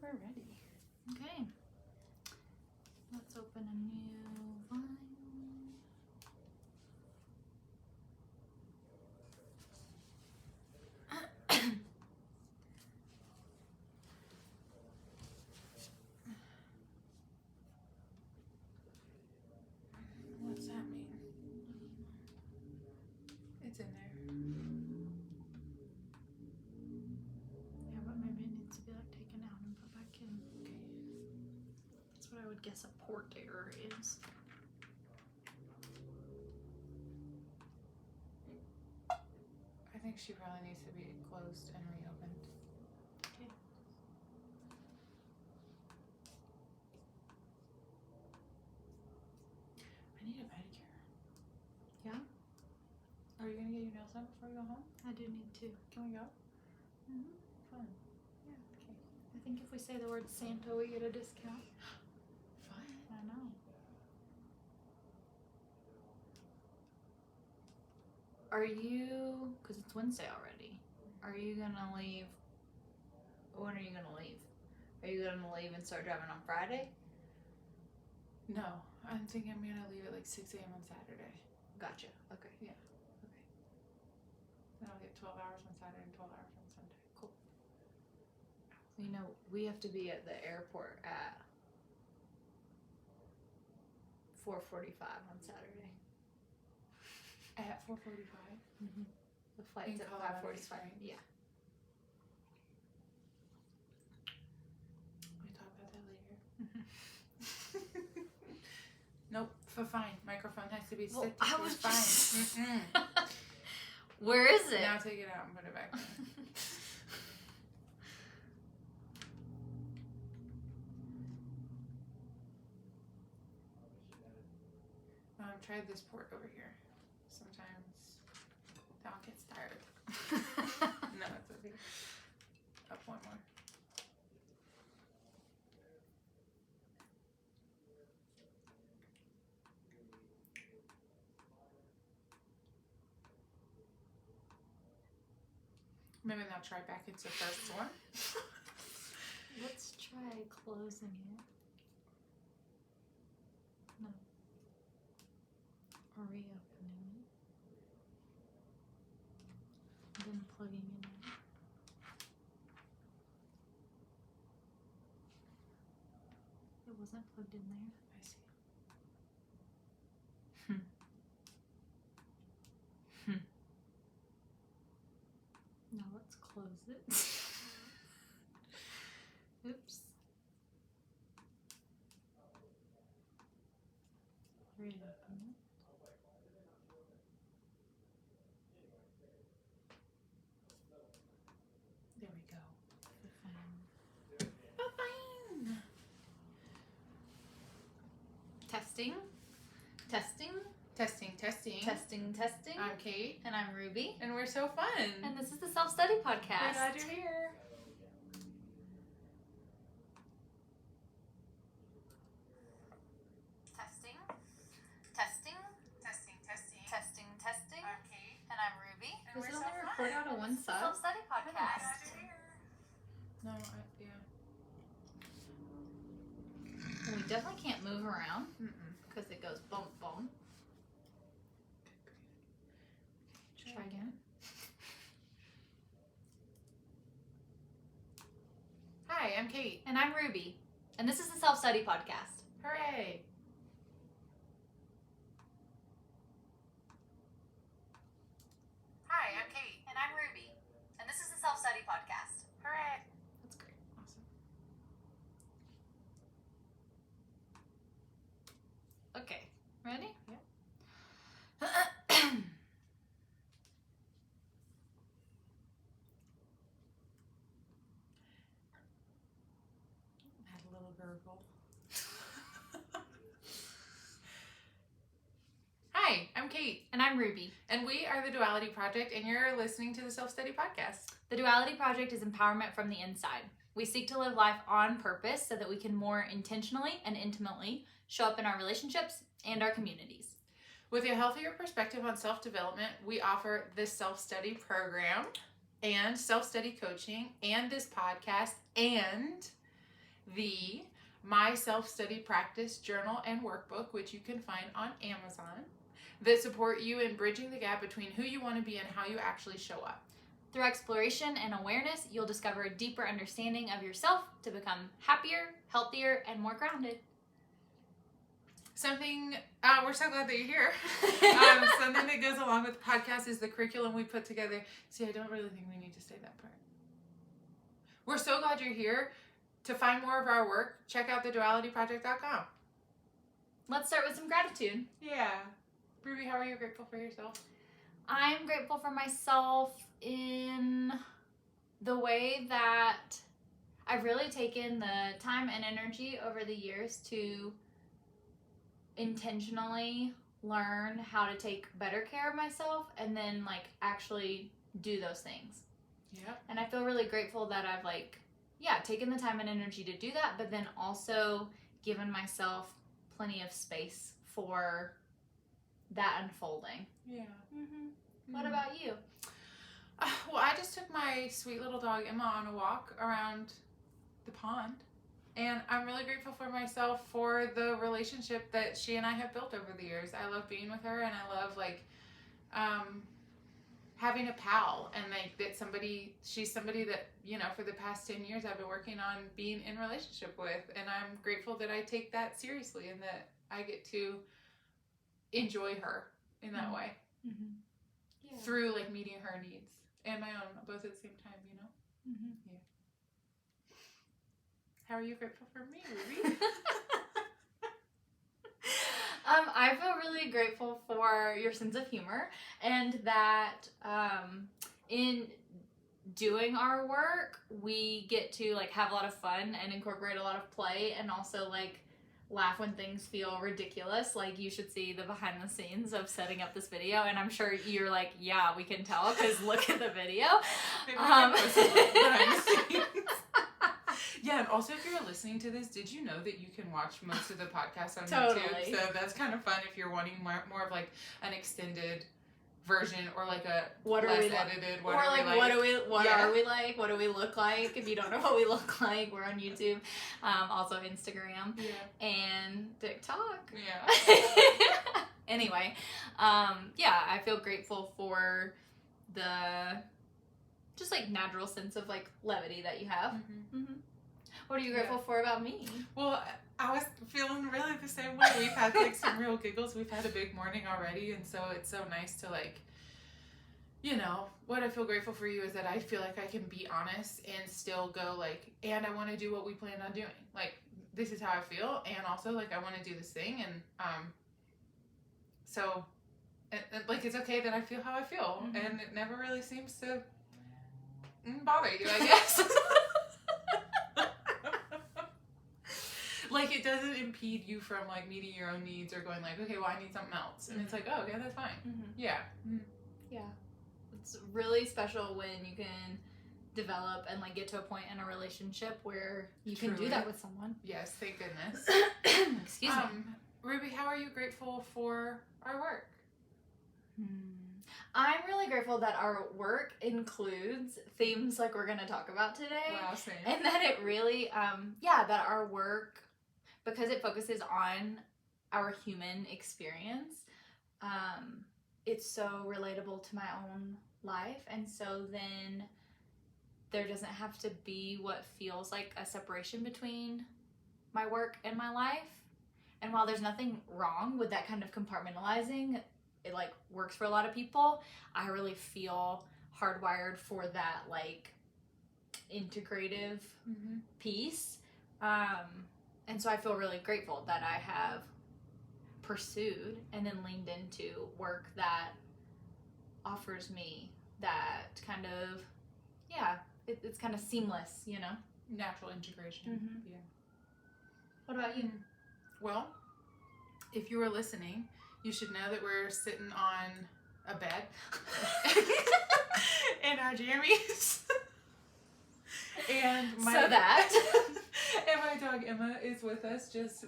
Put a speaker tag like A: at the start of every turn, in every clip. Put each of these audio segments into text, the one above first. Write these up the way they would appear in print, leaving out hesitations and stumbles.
A: we're ready.
B: Okay. Let's open a new line.
A: What's that mean? It's in there.
B: Yeah, but maybe it needs to be like taken out and put back in.
A: Okay.
B: That's what I would guess a port error is.
A: I think she probably needs to be closed and reopened.
B: Okay.
A: I need a pedicure.
B: Yeah?
A: Are you gonna get your nails done before you go home?
B: I do need to.
A: Can we go?
B: Mm-hmm.
A: Fun.
B: Yeah.
A: Okay.
B: I think if we say the word Santa, we get a discount.
A: Fun.
B: I know. Are you, because it's Wednesday already, are you going to leave, when are you going to leave? Are you going to leave and start driving on Friday?
A: No, I'm thinking I'm gonna leave at like 6 a.m. on Saturday.
B: Gotcha. Okay.
A: Yeah.
B: Okay.
A: Then I'll get 12 hours on Saturday and 12 hours on Sunday.
B: Cool. You know, we have to be at the airport at 4:45 on Saturday.
A: At 4:45?
B: Mm-hmm. The flight's
A: In
B: at
A: Colorado
B: 5:45.
A: Springs?
B: Yeah.
A: We talk about that later.
B: Mm-hmm.
A: Nope, fine. Microphone has to be
B: Well,
A: stick.
B: I was
A: fine.
B: just...
A: Mm-mm.
B: Where is it?
A: Now take it out and put it back in. Try this port over here. Sometimes that one gets tired. No, it's okay. Up one more. Maybe now try back into the first one.
B: Let's try closing it. No. Or reopening it. Then plugging it in. It wasn't plugged in there.
A: I see.
B: Now let's close it. Oops. Reopen it.
A: There we go.
B: Fine. Testing. Testing.
A: Testing, testing.
B: Testing, testing.
A: I'm Kate.
B: And I'm Ruby.
A: And we're so fun.
B: And this is the Self-Study Podcast.
A: We're glad you're here.
B: Testing. Testing.
A: Testing, testing.
B: Testing, testing.
A: I'm Kate.
B: And I'm Ruby.
A: And
B: Does
A: we're
B: it
A: so
B: only
A: fun.
B: record out of one side? Self-Study Podcast.
A: No, yeah.
B: Well, we definitely can't move around
A: Mm-mm.
B: because it goes bump, bump. Try again.
A: Hi, I'm Kate.
B: And I'm Ruby. And this is the Self-Study Podcast.
A: Hooray. Hi, I'm Kate.
B: And I'm Ruby. And this is the Self-Study Podcast.
A: Hooray.
B: That's great.
A: Awesome.
B: Okay. Ready?
A: Yep. Had a little gurgle. Hi, I'm Kate.
B: And I'm Ruby.
A: And we are the Duality Project, and you're listening to the Self-Study Podcast.
B: The Duality Project is empowerment from the inside. We seek to live life on purpose so that we can more intentionally and intimately show up in our relationships and our communities.
A: With a healthier perspective on self-development, we offer this self-study program and self-study coaching and this podcast and the My Self-Study Practice Journal and Workbook, which you can find on Amazon, that support you in bridging the gap between who you want to be and how you actually show up.
B: Through exploration and awareness, you'll discover a deeper understanding of yourself to become happier, healthier, and more grounded.
A: Something, we're so glad that you're here. Something that goes along with the podcast is the curriculum we put together. See, I don't really think we need to say that part. We're so glad you're here. To find more of our work, check out thedualityproject.com.
B: Let's start with some gratitude.
A: Yeah. Ruby, how are you grateful for yourself?
B: I'm grateful for myself in the way that I've really taken the time and energy over the years to intentionally learn how to take better care of myself and then like actually do those things.
A: Yeah.
B: And I feel really grateful that I've taken the time and energy to do that, but then also given myself plenty of space for that unfolding.
A: Yeah.
B: Mm-hmm. What about you?
A: Well, I just took my sweet little dog Emma on a walk around the pond, and I'm really grateful for myself for the relationship that she and I have built over the years. I love being with her, and I love having a pal, and she's somebody that, you know, for the past 10 years I've been working on being in relationship with, and I'm grateful that I take that seriously and that I get to enjoy her in that way.
B: Mm-hmm. Yeah.
A: Through like meeting her needs and my own, both at the same time, you know?
B: Mm-hmm.
A: Yeah. How are you grateful for me, Ruby?
B: I feel really grateful for your sense of humor, and that in doing our work, we get to like have a lot of fun and incorporate a lot of play, and also like laugh when things feel ridiculous. Like, you should see the behind the scenes of setting up this video, and I'm sure you're like, yeah, we can tell because look at the video.
A: Yeah, and also if you're listening to this, did you know that you can watch most of the podcasts on
B: Totally.
A: YouTube? So that's kind of fun if you're wanting more of like an extended version, or like a
B: what
A: less
B: are we
A: edited.
B: What are we like? What are we like? What do we look like? If you don't know what we look like, we're on YouTube, also Instagram, and TikTok.
A: Yeah.
B: Anyway, I feel grateful for the just like natural sense of like levity that you have.
A: Mm-hmm.
B: Mm-hmm. What are you grateful for about me?
A: Well, I was feeling really the same way. We've had like some real giggles. We've had a big morning already, and so it's so nice to like, you know, what I feel grateful for you is that I feel like I can be honest and still go like, and I want to do what we planned on doing. Like, this is how I feel, and also like I want to do this thing, and so like it's okay that I feel how I feel,
B: Mm-hmm.
A: and it never really seems to bother you, I guess. Like, it doesn't impede you from like meeting your own needs or going like, okay, well, I need something else, and it's like, oh, okay, that's fine.
B: Mm-hmm.
A: Yeah. Mm-hmm.
B: Yeah. It's really special when you can develop and like get to a point in a relationship where you can do that with someone.
A: Yes, thank goodness.
B: Excuse me.
A: Ruby, how are you grateful for our work?
B: I'm really grateful that our work includes themes like we're going to talk about today.
A: Wow, same.
B: And that it really, that our work, because it focuses on our human experience, it's so relatable to my own life. And so then there doesn't have to be what feels like a separation between my work and my life. And while there's nothing wrong with that kind of compartmentalizing, it like works for a lot of people, I really feel hardwired for that like integrative piece. And so I feel really grateful that I have pursued and then leaned into work that offers me that kind of, it's kind of seamless, you know?
A: Natural integration.
B: Mm-hmm.
A: Yeah.
B: What about you?
A: Well, if you were listening, you should know that we're sitting on a bed in our jammies. And my dog Emma is with us, just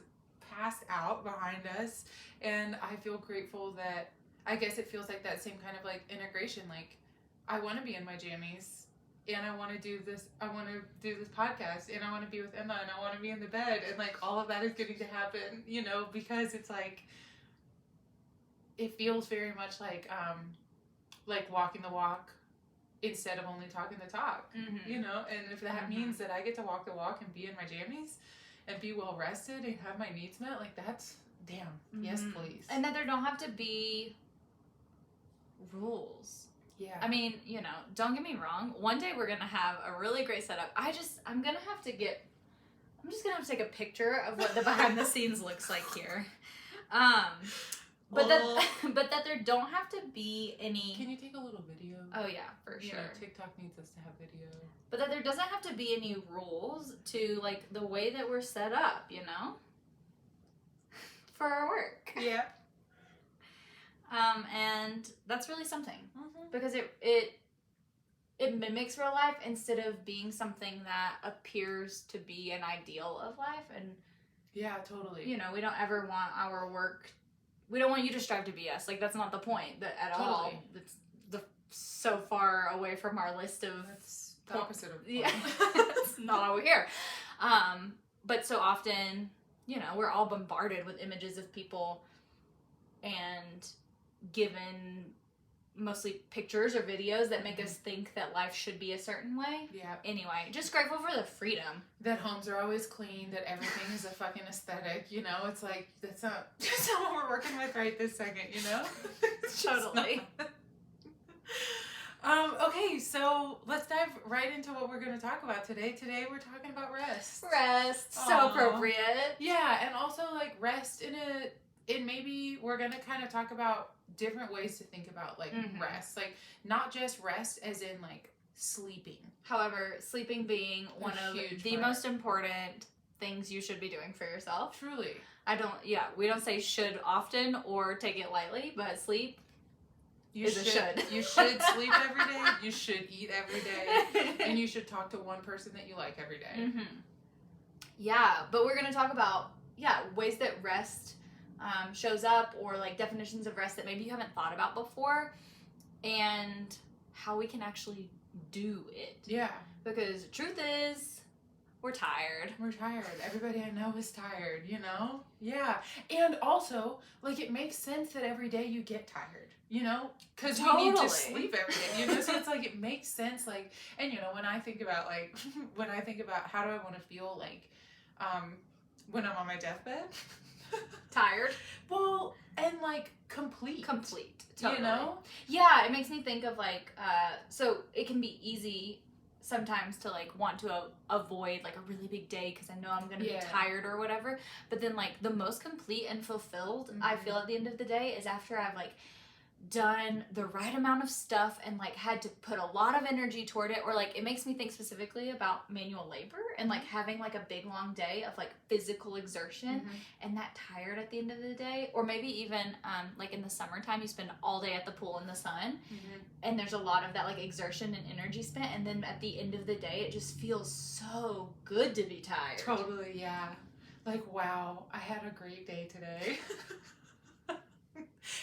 A: passed out behind us. And I feel grateful that, I guess it feels like that same kind of like integration. Like, I want to be in my jammies and I want to do this podcast, and I want to be with Emma, and I want to be in the bed, and like all of that is getting to happen, you know, because it's like, it feels very much like walking the walk instead of only talking the talk, you know, and if that means that I get to walk the walk and be in my jammies and be well rested and have my needs met, like that's, damn, yes please.
B: And that there don't have to be rules.
A: Yeah.
B: I mean, you know, don't get me wrong. One day we're going to have a really great setup. I'm just going to have to take a picture of what the behind the scenes looks like here. But that there don't have to be any...
A: Can you take a little video?
B: Oh yeah, for sure.
A: Know, TikTok needs us to have video.
B: But that there doesn't have to be any rules to like the way that we're set up, you know? For our work.
A: Yeah.
B: And that's really something. Because it mimics real life instead of being something that appears to be an ideal of life. And
A: yeah, totally.
B: You know, we don't ever want our work... We don't want you to strive to be us. Like, that's not the point at all. It's so far away from our list of...
A: That's the opposite of...
B: Yeah. It's not why we're here. But so often, you know, we're all bombarded with images of people and given mostly pictures or videos that make us think that life should be a certain way. Yeah. Anyway, just grateful for the freedom.
A: That homes are always clean, that everything is a fucking aesthetic, you know? It's like, that's not what we're working with right this second, you know?
B: Totally.
A: Okay, so let's dive right into what we're going to talk about today. Today we're talking about rest.
B: Rest. So appropriate.
A: Yeah, and also like rest in maybe we're going to kind of talk about different ways to think about like rest, like not just rest as in like sleeping.
B: However, sleeping being one of the most important things you should be doing for yourself.
A: Truly.
B: We don't say should often or take it lightly, but sleep is a should.
A: You should sleep every day, you should eat every day, and you should talk to one person that you like every day.
B: Yeah, but we're going to talk about ways that rest shows up, or like definitions of rest that maybe you haven't thought about before, and how we can actually do it. Yeah. Because truth is, we're tired.
A: Everybody I know is tired, you know? Yeah. And also, like, it makes sense that every day you get tired, you know? Because you need to sleep every day, you know? So it's like, it makes sense, like, and you know, when I think about how do I want to feel, like, when I'm on my deathbed...
B: Tired.
A: Well, and like complete. Totally. You know?
B: Yeah, it makes me think of like, so it can be easy sometimes to like want to avoid like a really big day because I know I'm going to be tired or whatever. But then like the most complete and fulfilled I feel at the end of the day is after I've like done the right amount of stuff and like had to put a lot of energy toward it, or like it makes me think specifically about manual labor and like having like a big long day of like physical exertion and that tired at the end of the day, or maybe even like in the summertime you spend all day at the pool in the sun and there's a lot of that like exertion and energy spent, and then at the end of the day it just feels so good to be tired.
A: Totally. Yeah, like wow, I had a great day today.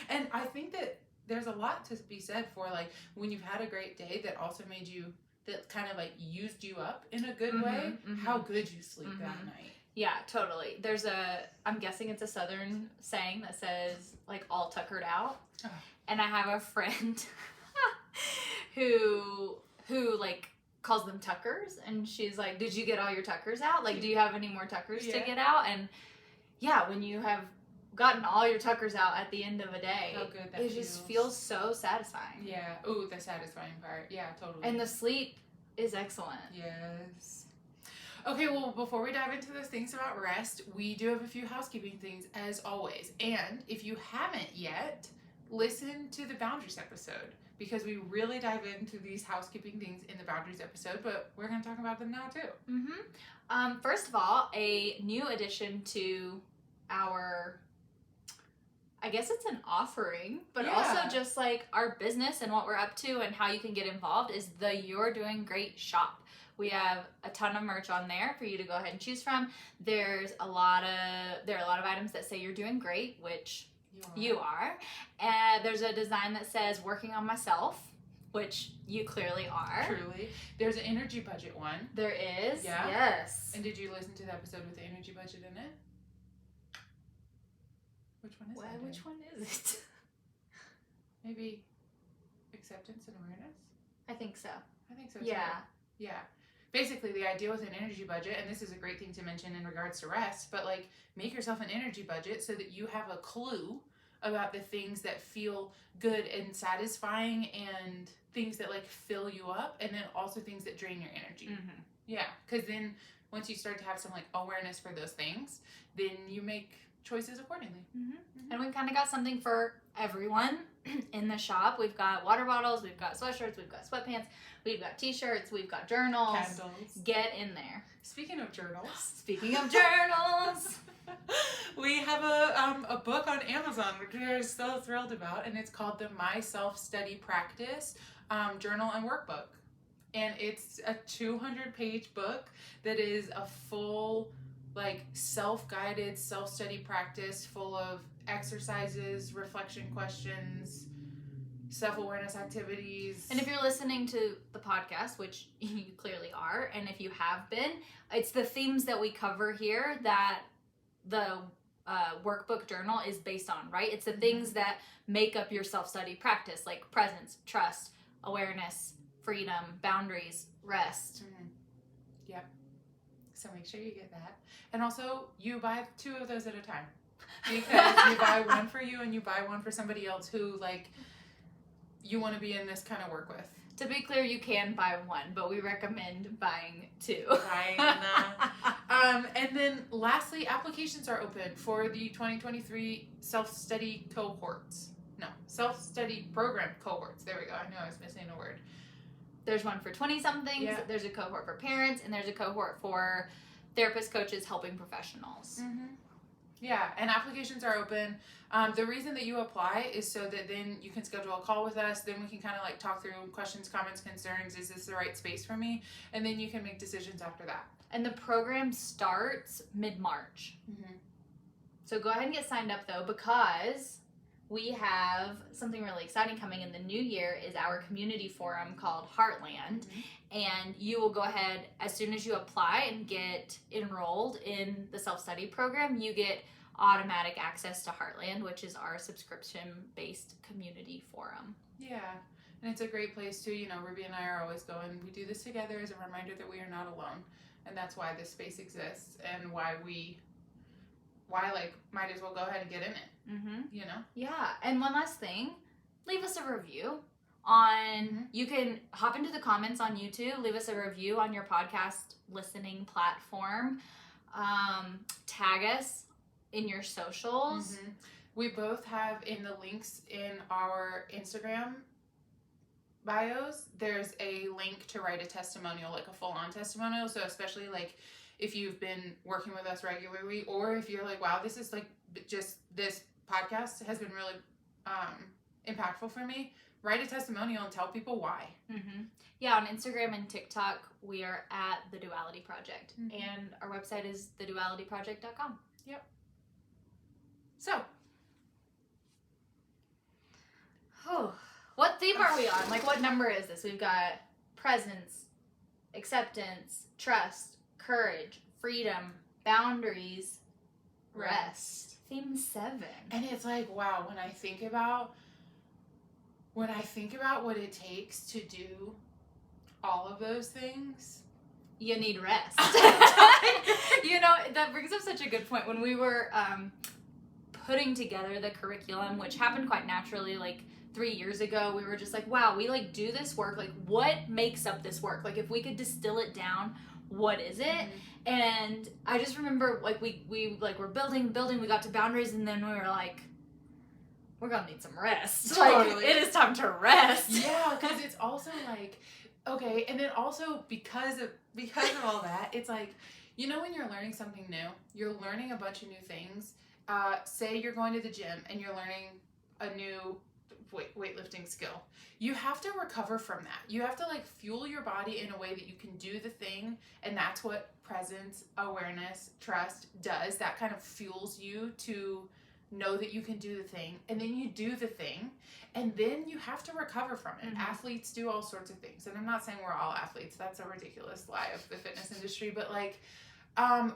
A: And I think that there's a lot to be said for like when you've had a great day that also made you, that kind of like used you up in a good way, how good you sleep that night.
B: Yeah, totally. There's I'm guessing it's a Southern saying that says like all tuckered out. Oh. And I have a friend who like calls them tuckers, and she's like, did you get all your tuckers out? Like, do you have any more tuckers to get out? And yeah, when you have gotten all your tuckers out at the end of a day,
A: how good that
B: it just feels so satisfying.
A: Yeah. Ooh, the satisfying part. Yeah, totally.
B: And the sleep is excellent.
A: Yes. Okay, well, before we dive into those things about rest, we do have a few housekeeping things as always. And if you haven't yet, listen to the boundaries episode, because we really dive into these housekeeping things in the boundaries episode, but we're going to talk about them now too.
B: First of all, a new addition to our, I guess it's an offering, but also just like our business and what we're up to and how you can get involved is the You're Doing Great shop. We have a ton of merch on there for you to go ahead and choose from. There are a lot of items that say you're doing great, which you are. And there's a design that says working on myself, which you clearly are.
A: Truly. There's an energy budget one.
B: There is.
A: Yeah.
B: Yes.
A: And did you listen to the episode with the energy budget in it? Which one is it?
B: Which one is it?
A: Maybe acceptance and awareness?
B: I think so.
A: I think so,
B: Yeah.
A: too. Yeah. Basically, the idea with an energy budget, and this is a great thing to mention in regards to rest, but like make yourself an energy budget so that you have a clue about the things that feel good and satisfying and things that like fill you up, and then also things that drain your energy.
B: Mm-hmm.
A: Yeah. Because then once you start to have some like awareness for those things, then you make choices accordingly.
B: Mm-hmm. Mm-hmm. And we kind of got something for everyone in the shop. We've got water bottles, we've got sweatshirts, we've got sweatpants, we've got t-shirts, we've got journals.
A: Candles.
B: Get in there.
A: Speaking of journals.
B: Speaking of journals.
A: We have a book on Amazon, which we are so thrilled about, and it's called the My Self-Study Practice Journal and Workbook. And it's a 200-page book that is a full, like, self-guided, self-study practice full of exercises, reflection questions, self-awareness activities.
B: And if you're listening to the podcast, which you clearly are, and if you have been, it's the themes that we cover here that the workbook journal is based on, right? It's the things that make up your self-study practice, like presence, trust, awareness, freedom, boundaries, rest.
A: Mm-hmm. Yep. So make sure you get that. And also, you buy 2 of those at a time. Because you buy one for you and you buy one for somebody else who, like, you want to be in this kind of work with.
B: To be clear, you can buy one, but we recommend buying 2.
A: And then lastly, applications are open for the 2023 self-study cohorts. No, self-study program cohorts. There we go. I knew I was missing a word.
B: There's one for 20-somethings,
A: Yeah.
B: There's a cohort for parents, and there's a cohort for therapists, coaches, helping professionals.
A: Mm-hmm. Yeah, and applications are open. The reason that you apply is so that then you can schedule a call with us. Then we can kind of like talk through questions, comments, concerns. Is this the right space for me? And then you can make decisions after that.
B: And the program starts mid-March.
A: Mm-hmm.
B: So go ahead and get signed up, though, because we have something really exciting coming in the new year is our community forum called Heartland.
A: Mm-hmm.
B: And you will go ahead, as soon as you apply and get enrolled in the self-study program, you get automatic access to Heartland, which is our subscription-based community forum.
A: Yeah, and it's a great place too. You know, Ruby and I are always going, we do this together as a reminder that we are not alone. And that's why this space exists and why might as well go ahead and get in it,
B: Mm-hmm.
A: you know?
B: Yeah, and one last thing, leave us a review on, you can hop into the comments on YouTube, leave us a review on your podcast listening platform, tag us in your socials.
A: Mm-hmm. We both have in the links in our Instagram bios, there's a link to write a testimonial, like a full-on testimonial. So especially like if you've been working with us regularly, or if you're like, wow, this is like just this podcast has been really impactful for me, write a testimonial and tell people why.
B: Mm-hmm. Yeah, on Instagram and TikTok, we are at The Duality Project.
A: Mm-hmm.
B: And our website is thedualityproject.com.
A: Yep. So.
B: Oh, what theme are we on? Like, what number is this? We've got presence, acceptance, trust, courage, freedom, boundaries, rest. Theme 7.
A: And it's like, wow, when I think about what it takes to do all of those things,
B: you need rest. You know, that brings up such a good point. When we were putting together the curriculum, which happened quite naturally, like 3 years ago, we were just like, wow, we like do this work. Like, what makes up this work? Like, if we could distill it down, what is it?
A: Mm-hmm.
B: And I just remember, like, we like, we're building, we got to boundaries, and then we were like, we're gonna need some rest.
A: Totally.
B: Like, it is time to rest.
A: Yeah, because it's also like, okay, and then also because of all that, it's like, you know, when you're learning something new, you're learning a bunch of new things. Say you're going to the gym and you're learning a new weightlifting skill. You have to recover from that. You have to like fuel your body in a way that you can do the thing, and that's what presence, awareness, trust does. That kind of fuels you to know that you can do the thing, and then you do the thing, and then you have to recover from it.
B: Mm-hmm.
A: Athletes do all sorts of things, and I'm not saying we're all athletes. That's a ridiculous lie of the fitness industry, but like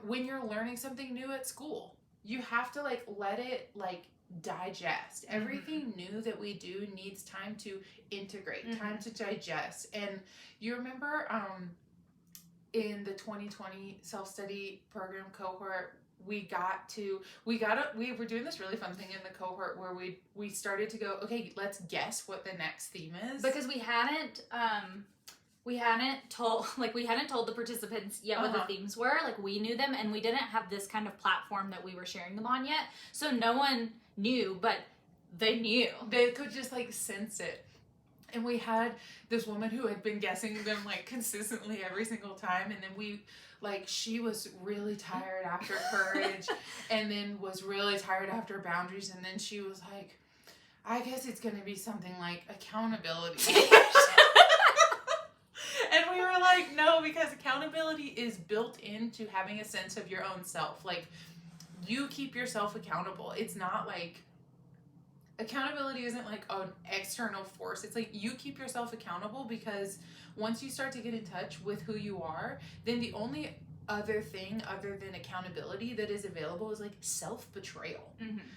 A: when you're learning something new at school, you have to like let it like digest. Everything new that we do needs time to integrate, time to digest. And you remember in the 2020 self-study program cohort, we were doing this really fun thing in the cohort where we started to go, okay, let's guess what the next theme is,
B: because we hadn't told the participants yet what the themes were. Like, we knew them, and we didn't have this kind of platform that we were sharing them on yet, so no one knew, but they knew.
A: They could just like sense it. And we had this woman who had been guessing them like consistently every single time, and then she was really tired after courage and then was really tired after boundaries, and then she was like, I guess it's gonna be something like accountability. And we were like, no, because accountability is built into having a sense of your own self. Like, you keep yourself accountable. It's not like, accountability isn't like an external force. It's like you keep yourself accountable, because once you start to get in touch with who you are, then the only other thing other than accountability that is available is like self-betrayal.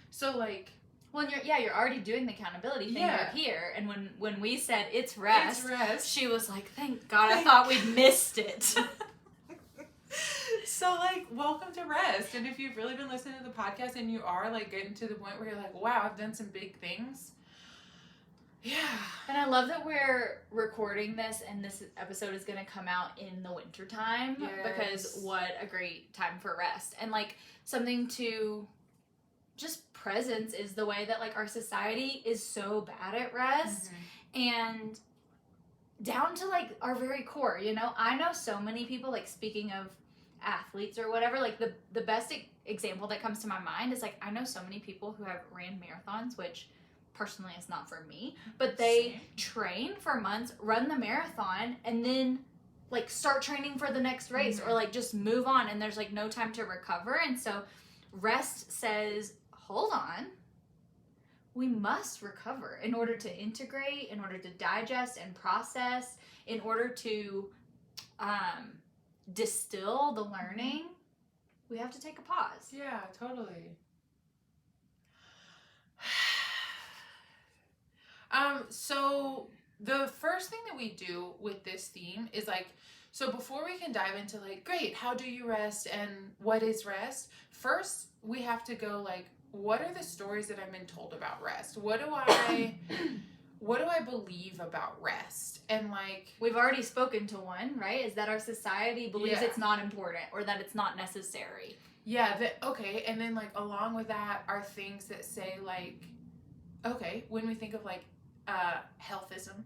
A: So like,
B: well, you're already doing the accountability thing. You're here, and when we said it's rest, she was like, thank God, I thought we'd missed it.
A: So like, welcome to rest. And if you've really been listening to the podcast and you are like getting to the point where you're like, wow, I've done some big things. Yeah.
B: And I love that we're recording this, and this episode is going to come out in the winter time, because what a great time for rest. And like, something to just presence is the way that like our society is so bad at rest, and down to like our very core, you know. I know so many people, like, speaking of athletes or whatever, like the best example that comes to my mind is like, I know so many people who have ran marathons, which personally is not for me, but they train for months, run the marathon, and then like start training for the next race, or like just move on, and there's like no time to recover. And so rest says, hold on, we must recover in order to integrate, in order to digest and process, in order to distill the learning. We have to take a pause.
A: Yeah, totally. So the first thing that we do with this theme is like, so before we can dive into like, great, how do you rest and what is rest? First, we have to go like, what are the stories that I've been told about rest? What do I believe about rest? And like,
B: we've already spoken to one, right? Is that our society believes it's not important, or that it's not necessary.
A: Yeah, okay. And then like, along with that are things that say like, okay, when we think of like healthism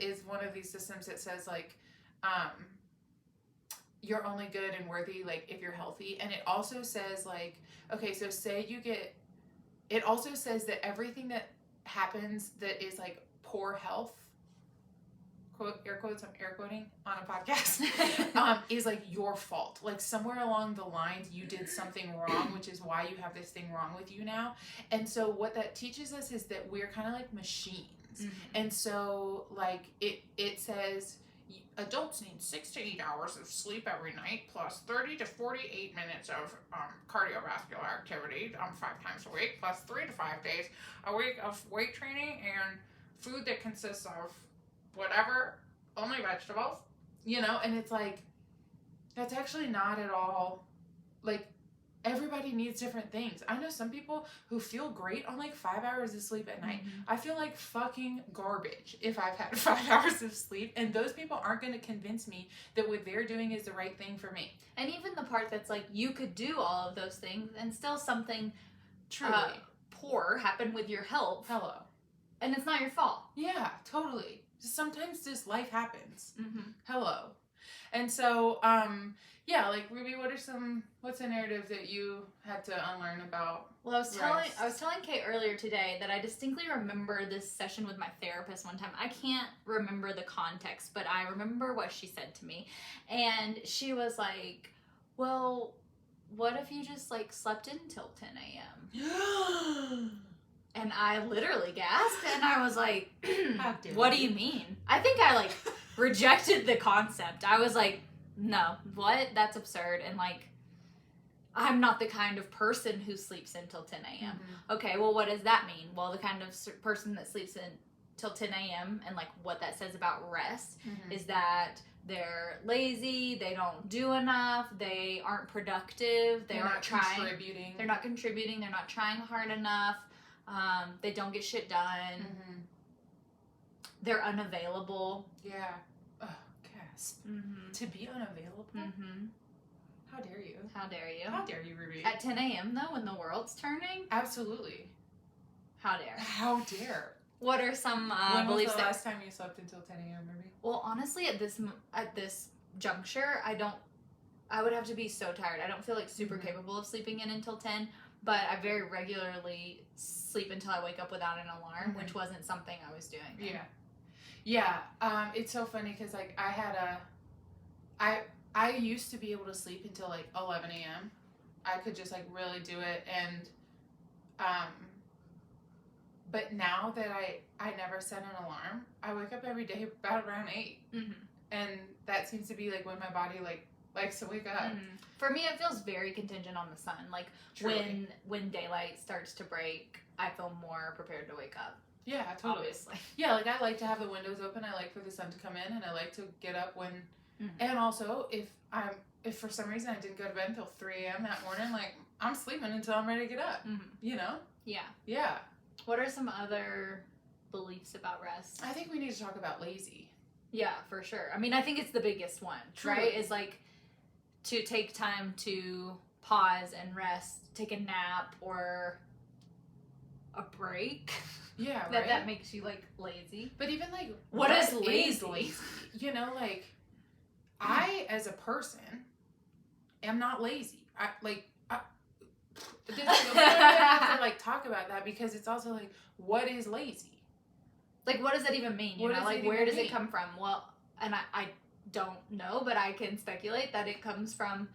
A: is one of these systems that says like, you're only good and worthy like if you're healthy. And it also says like, okay, so it also says that everything that happens that is like poor health, quote, air quotes, I'm air quoting on a podcast, is like your fault. Like somewhere along the lines you did something wrong, which is why you have this thing wrong with you now. And so what that teaches us is that we're kind of like machines. And so like it says adults need 6 to 8 hours of sleep every night, plus 30 to 48 minutes of cardiovascular activity 5 times a week, plus 3 to 5 days a week of weight training, and food that consists of whatever, only vegetables, you know. And it's like, that's actually not at all, like, everybody needs different things. I know some people who feel great on like 5 hours of sleep at night. I feel like fucking garbage if I've had 5 hours of sleep, and those people aren't going to convince me that what they're doing is the right thing for me.
B: And even the part that's like, you could do all of those things and still something poor happen with your health.
A: Hello.
B: And it's not your fault.
A: Yeah, totally. Sometimes just life happens. Hello. And so, yeah, like, Ruby, what's a narrative that you had to unlearn about?
B: Well, I was telling Kate earlier today that I distinctly remember this session with my therapist one time. I can't remember the context, but I remember what she said to me. And she was like, well, what if you just like slept in until 10 a.m.? And I literally gasped and I was like, what do you mean? I think I like rejected the concept. I was like, no, what? That's absurd. And like, I'm not the kind of person who sleeps until 10 a.m. Mm-hmm. Okay, well, what does that mean? Well, the kind of person that sleeps until 10 a.m. and like what that says about rest is that they're lazy, they don't do enough, they aren't productive, they're not contributing. They're not contributing, they're not trying hard enough, they don't get shit done, they're unavailable.
A: Yeah. Oh, gasp. To be unavailable? How dare you?
B: How dare you?
A: How dare you, Ruby?
B: At 10 a.m. though, when the world's turning?
A: Absolutely.
B: How dare?
A: How dare?
B: What are some
A: when
B: beliefs?
A: Was the last time you slept until 10 a.m., Ruby?
B: Well, honestly, at this juncture, I would have to be so tired. I don't feel like super capable of sleeping in until 10, but I very regularly sleep until I wake up without an alarm, which wasn't something I was doing then.
A: Yeah. It's so funny because like I used to be able to sleep until like 11 a.m. I could just like really do it, and but now that I never set an alarm, I wake up every day about around 8, and that seems to be like when my body like likes to wake up.
B: For me, it feels very contingent on the sun. Like when daylight starts to break, I feel more prepared to wake up.
A: Yeah, totally.
B: Obviously.
A: Yeah, like I like to have the windows open. I like for the sun to come in, and I like to get up when. And also, if for some reason I didn't go to bed until 3 a.m. that morning, like I'm sleeping until I'm ready to get up. You know? Yeah. Yeah.
B: What are some other beliefs about rest?
A: I think we need to talk about lazy.
B: Yeah, for sure. I mean, I think it's the biggest one, right? Is like to take time to pause and rest, take a nap or a break. Yeah, right. That makes you like lazy.
A: But even like,
B: what is lazy?
A: You know, like I as a person am not lazy. We don't have to like talk about that because it's also like, what is lazy?
B: Like, what does that even mean? You know, like where does it come from? Well, and I don't know, but I can speculate that it comes from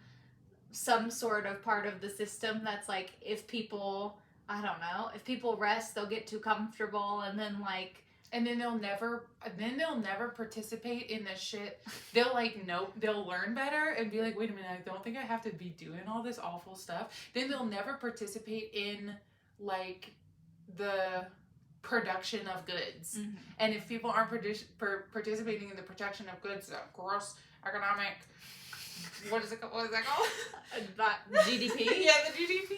B: some sort of part of the system that's like, if people, I don't know, if people rest, they'll get too comfortable, and then like, and then they'll never participate in this shit. They'll like, nope, they'll learn better and be like, wait a minute, I don't think I have to be doing all this awful stuff. Then they'll never participate in like the production of goods. And if people aren't participating in the production of goods, gross economic, what is that called? GDP? Yeah, the GDP.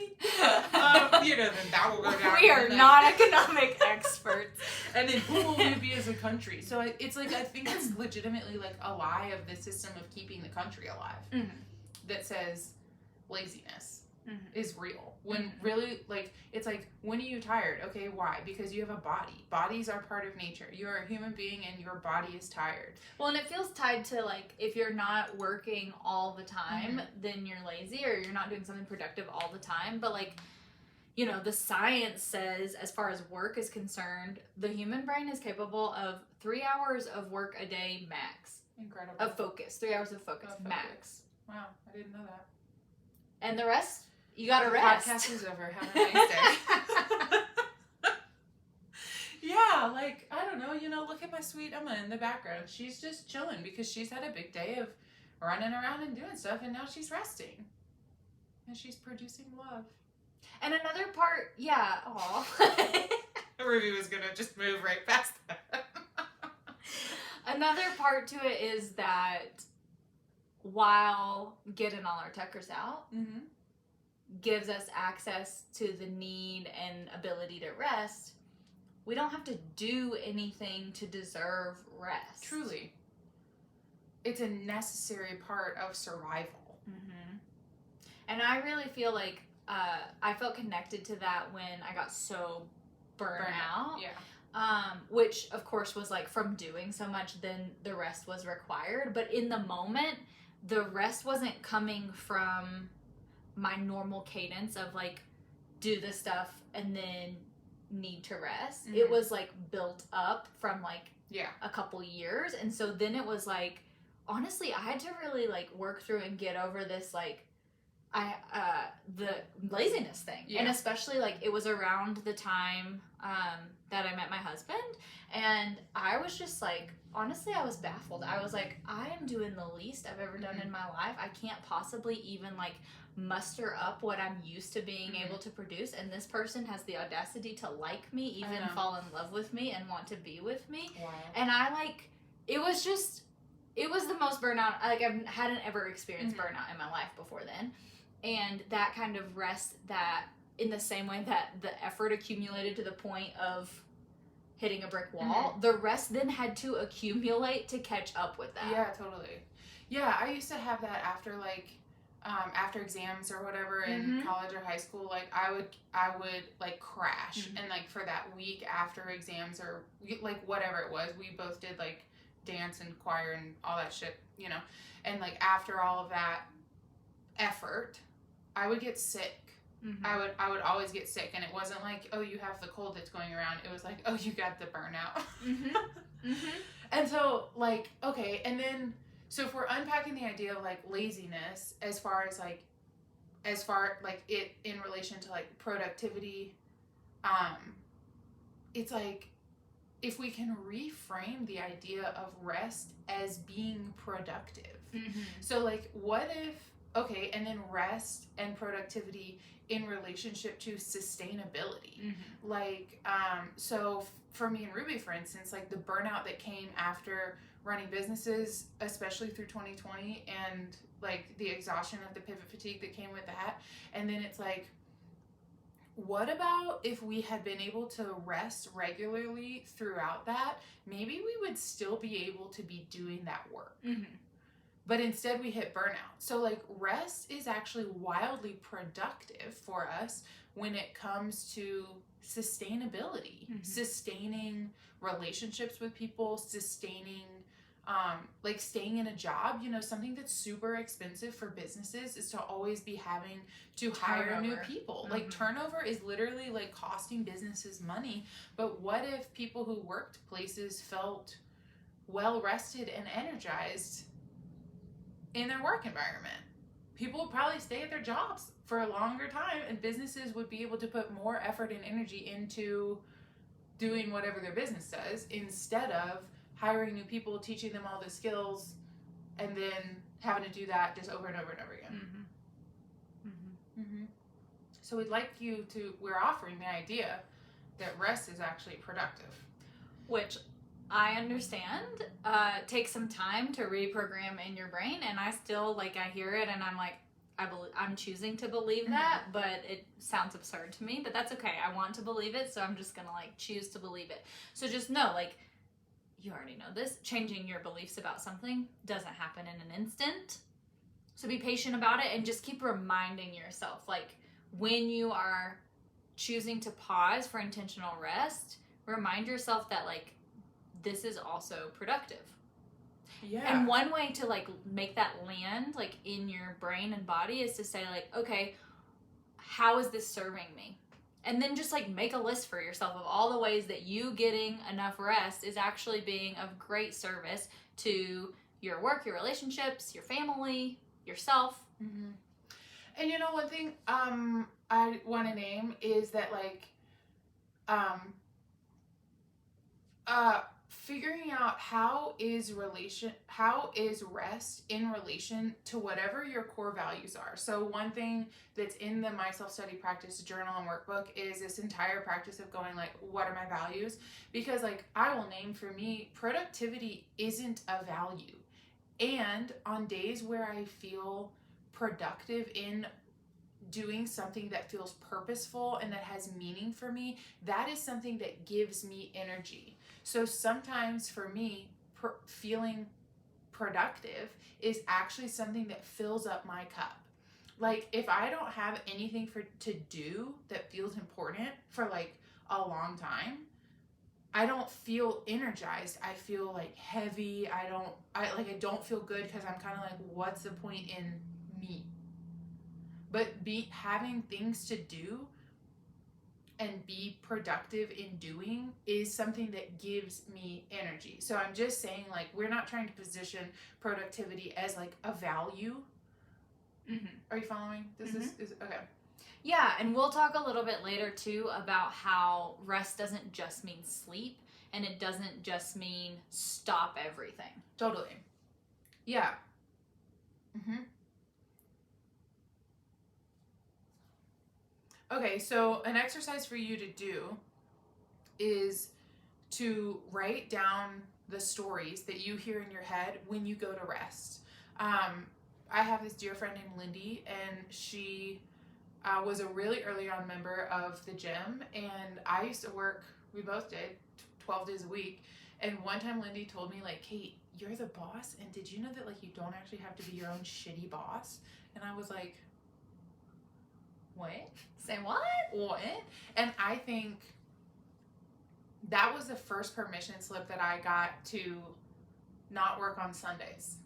B: You know, then that will go down. We are not economic experts.
A: And then who will we be as a country? So it's like, I think it's legitimately like a lie of the system of keeping the country alive that says laziness is real. When really, like, it's like, when are you tired? Okay, why? Because you have a body. Bodies are part of nature. You are a human being and your body is tired.
B: Well, and it feels tied to, like, if you're not working all the time, then you're lazy, or you're not doing something productive all the time. But, like, you know, the science says, as far as work is concerned, the human brain is capable of 3 hours of work a day max.
A: Incredible.
B: Of focus. 3 hours of focus max.
A: Wow, I didn't know that.
B: And the rest... You gotta rest.
A: Podcast is over. Have a nice day. Yeah, like, I don't know, you know, look at my sweet Emma in the background. She's just chilling because she's had a big day of running around and doing stuff, and now she's resting. And she's producing love.
B: And another part, yeah, aw.
A: Ruby was gonna just move right past that.
B: Another part to it is that while getting all our tuckers out, gives us access to the need and ability to rest, we don't have to do anything to deserve rest.
A: Truly. It's a necessary part of survival.
B: And I really feel like I felt connected to that when I got so burnt out. Yeah. Which, of course, was like from doing so much, then the rest was required. But in the moment, the rest wasn't coming from my normal cadence of like do this stuff and then need to rest. It was like built up from like a couple years, and so then it was like, honestly, I had to really like work through and get over this like, the laziness thing.
A: Yeah.
B: And especially like it was around the time that I met my husband, and I was just like, honestly, I was baffled. I was like, I am doing the least I've ever done in my life. I can't possibly even like muster up what I'm used to being able to produce, and this person has the audacity to like me, even fall in love with me and want to be with me.
A: Wow.
B: And I like, it was the most burnout, like I hadn't ever experienced burnout in my life before then. And that kind of rest, that in the same way that the effort accumulated to the point of hitting a brick wall, the rest then had to accumulate to catch up with that.
A: Yeah, totally. Yeah, I used to have that after like after exams or whatever in college or high school. Like I would like crash, and like for that week after exams or like whatever it was, we both did like dance and choir and all that shit, you know. And like after all of that effort, I would get sick. I would always get sick, and it wasn't like, oh, you have the cold that's going around. It was like, oh, you got the burnout. And so like, okay, and then so if we're unpacking the idea of like laziness as far it in relation to like productivity, it's like if we can reframe the idea of rest as being productive. So like what if, okay, and then rest and productivity in relationship to sustainability. Like, so for me and Ruby, for instance, like the burnout that came after running businesses, especially through 2020, and like the exhaustion of the pivot fatigue that came with that. And then it's like, what about if we had been able to rest regularly throughout that? Maybe we would still be able to be doing that work. But instead we hit burnout. So like rest is actually wildly productive for us when it comes to sustainability, sustaining relationships with people, sustaining like staying in a job. You know, something that's super expensive for businesses is to always be having to hire new people. Like turnover is literally like costing businesses money. But what if people who worked places felt well rested and energized in their work environment? People would probably stay at their jobs for a longer time, and businesses would be able to put more effort and energy into doing whatever their business does instead of hiring new people, teaching them all the skills, and then having to do that just over and over and over again. So we're offering the idea that rest is actually productive.
B: Which I understand takes some time to reprogram in your brain, and I still like, I hear it and I'm like, I'm choosing to believe that, but it sounds absurd to me, but that's okay. I want to believe it, so I'm just gonna like choose to believe it. So just know, like, you already know this, changing your beliefs about something doesn't happen in an instant. So be patient about it and just keep reminding yourself, like when you are choosing to pause for intentional rest, remind yourself that like this is also productive.
A: Yeah.
B: And one way to like make that land like in your brain and body is to say like, okay, how is this serving me? And then just like make a list for yourself of all the ways that you getting enough rest is actually being of great service to your work, your relationships, your family, yourself.
A: And you know, one thing I want to name is that like figuring out how is rest in relation to whatever your core values are. So one thing that's in the My Self-Study Practice journal and workbook is this entire practice of going like, what are my values? Because like I will name, for me, productivity isn't a value. And on days where I feel productive in doing something that feels purposeful and that has meaning for me, that is something that gives me energy. So sometimes for me, feeling productive is actually something that fills up my cup. Like if I don't have anything to do that feels important for like a long time, I don't feel energized. I feel like heavy. I don't feel good because I'm kind of like, what's the point in me? But having things to do and be productive in doing is something that gives me energy. So I'm just saying, like, we're not trying to position productivity as like a value.
B: Mm-hmm.
A: Are you following? This is okay.
B: Yeah, and we'll talk a little bit later too about how rest doesn't just mean sleep, and it doesn't just mean stop everything.
A: Totally. Yeah. Mm-hmm. Okay, so an exercise for you to do is to write down the stories that you hear in your head when you go to rest. I have this dear friend named Lindy, and she was a really early on member of the gym, and I used to work, we both did, 12 days a week. And one time Lindy told me, like, Kate, you're the boss, and did you know that, like, you don't actually have to be your own shitty boss? And I was like, what?
B: Say what?
A: What? And I think that was the first permission slip that I got to not work on Sundays.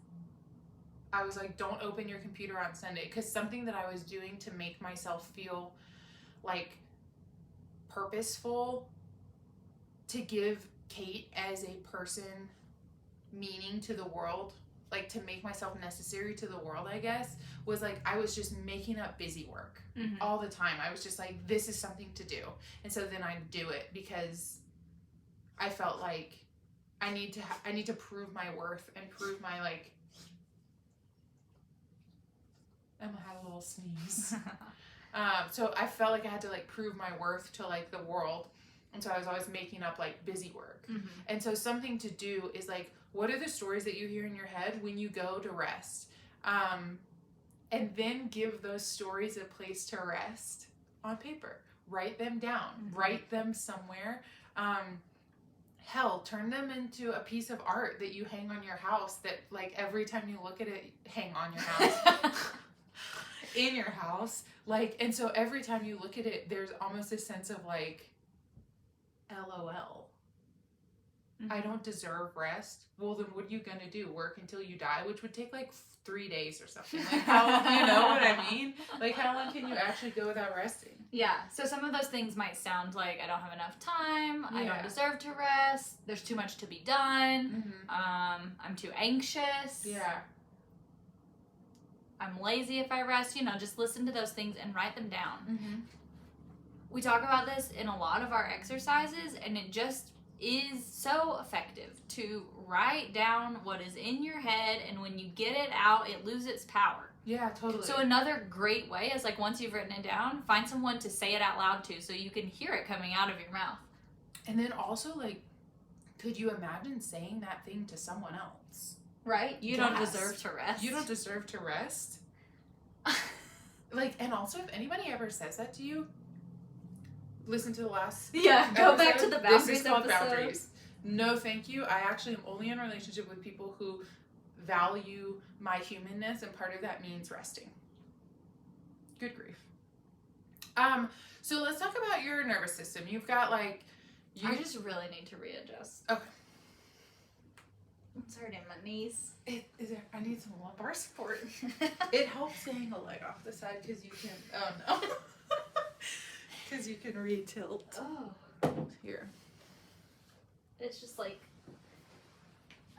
A: I was like, don't open your computer on Sunday, because something that I was doing to make myself feel like purposeful, to give Kate as a person meaning to the world, like to make myself necessary to the world, I guess, was like I was just making up busy work all the time. I was just like, this is something to do. And so then I'd do it because I felt like I need to prove my worth and prove my, like, Emma had a little sneeze. So I felt like I had to, like, prove my worth to, like, the world. And so I was always making up, like, busy work. And so something to do is, like, what are the stories that you hear in your head when you go to rest? And then give those stories a place to rest on paper. Write them down. Write them somewhere. Hell, turn them into a piece of art that you hang on your house that, like, every time you look at it, hang on your house. In your house. Like, and so every time you look at it, there's almost a sense of, like, LOL. I don't deserve rest. Well, then what are you gonna do? Work until you die? Which would take, like, 3 days or something. Like, how long, you know what I mean? Like, how long can you actually go without resting?
B: Yeah, so some of those things might sound like I don't have enough time, I don't deserve to rest, there's too much to be done, I'm too anxious, I'm lazy if I rest, you know, just listen to those things and write them down. We talk about this in a lot of our exercises, and it just is so effective to write down what is in your head, and when you get it out, it loses its power.
A: Yeah, totally.
B: So another great way is, like, once you've written it down, find someone to say it out loud to so you can hear it coming out of your mouth.
A: And then also, like, could you imagine saying that thing to someone else?
B: Right? You don't deserve to rest.
A: You don't deserve to rest. Like, and also, if anybody ever says that to you, listen to the last
B: go
A: episode.
B: back to the boundaries
A: This is called
B: episode.
A: Boundaries. No, thank you. I actually am only in a relationship with people who value my humanness, and part of that means resting. Good grief. So let's talk about your nervous system. You've got, like,
B: I just really need to readjust.
A: Okay.
B: It's hurting my knees.
A: I need some lumbar support. It helps to hang a leg off the side because you can. Oh no. Because you can re-tilt.
B: Oh.
A: Here.
B: It's just like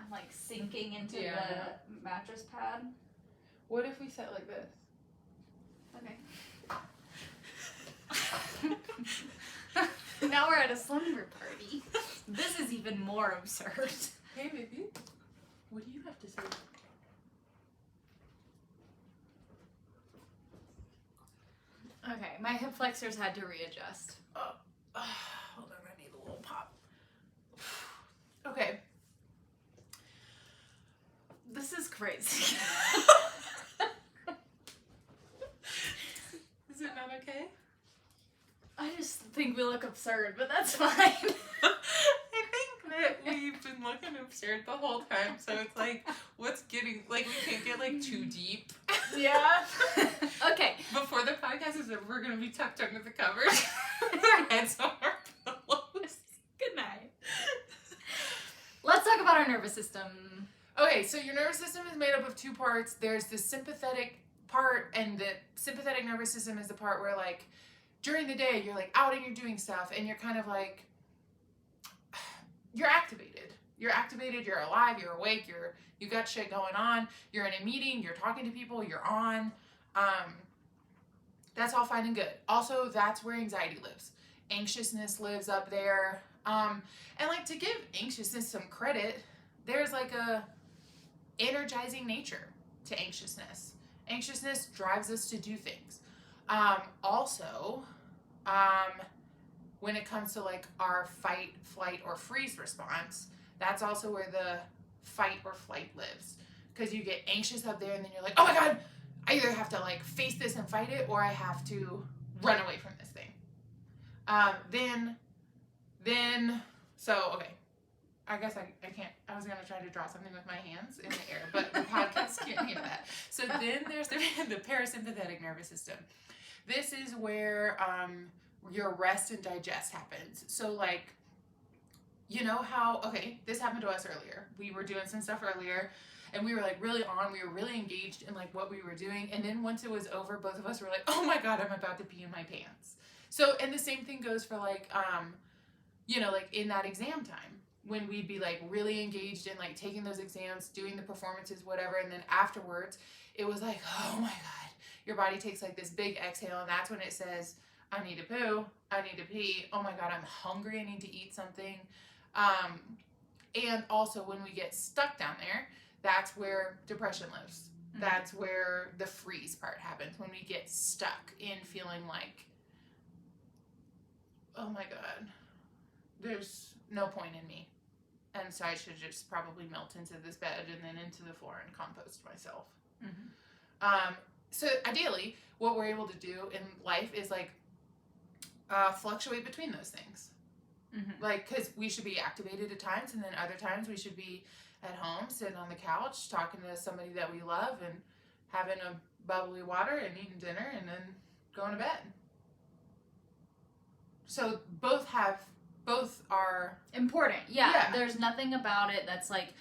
B: I'm like sinking into the mattress pad.
A: What if we sat like this?
B: Okay. Now we're at a slumber party. This is even more absurd.
A: Hey baby, what do you have to say?
B: Okay, my hip flexors had to readjust.
A: Hold on, I need a little pop. Okay.
B: This is crazy.
A: Is it not okay?
B: I just think we look absurd, but that's fine.
A: I think that we've been looking absurd the whole time, so it's like, what's getting, like, we can't get, like, too deep.
B: Yeah. Okay.
A: Before the podcast is over, we're going to be tucked under the covers. Our heads on our pillows.
B: Good night. Let's talk about our nervous system.
A: Okay, so your nervous system is made up of two parts. There's the sympathetic part, and the sympathetic nervous system is the part where, like, during the day, you're, like, out and you're doing stuff, and you're kind of, like, you're activated. You're activated, you're alive, you're awake, you got shit going on, you're in a meeting, you're talking to people, you're on. That's all fine and good. Also, that's where anxiety lives. Anxiousness lives up there. And like, to give anxiousness some credit, there's like a energizing nature to anxiousness. Anxiousness drives us to do things. Also, when it comes to like our fight, flight, or freeze response, that's also where the fight or flight lives. Because you get anxious up there and then you're like, oh my God, I either have to like face this and fight it, or I have to run away from this thing. So, okay. I guess I can't, I was going to try to draw something with my hands in the air, but the podcast can't hear that. So then there's the parasympathetic nervous system. This is where your rest and digest happens. So like, you know how, okay, this happened to us earlier. We were doing some stuff earlier and we were like really on, we were really engaged in like what we were doing. And then once it was over, both of us were like, oh my God, I'm about to pee in my pants. So, and the same thing goes for like, you know, like in that exam time, when we'd be like really engaged in like taking those exams, doing the performances, whatever. And then afterwards it was like, oh my God, your body takes like this big exhale. And that's when it says, I need to poo, I need to pee. Oh my God, I'm hungry, I need to eat something. And also when we get stuck down there, that's where depression lives. Mm-hmm. That's where the freeze part happens, when we get stuck in feeling like, oh my God, there's no point in me. And so I should just probably melt into this bed and then into the floor and compost myself. Mm-hmm. So ideally, what we're able to do in life is like fluctuate between those things. Mm-hmm. Like, because we should be activated at times, and then other times we should be at home, sitting on the couch, talking to somebody that we love, and having a bubbly water and eating dinner, and then going to bed. So both are
B: important. Yeah. There's nothing about it that's like,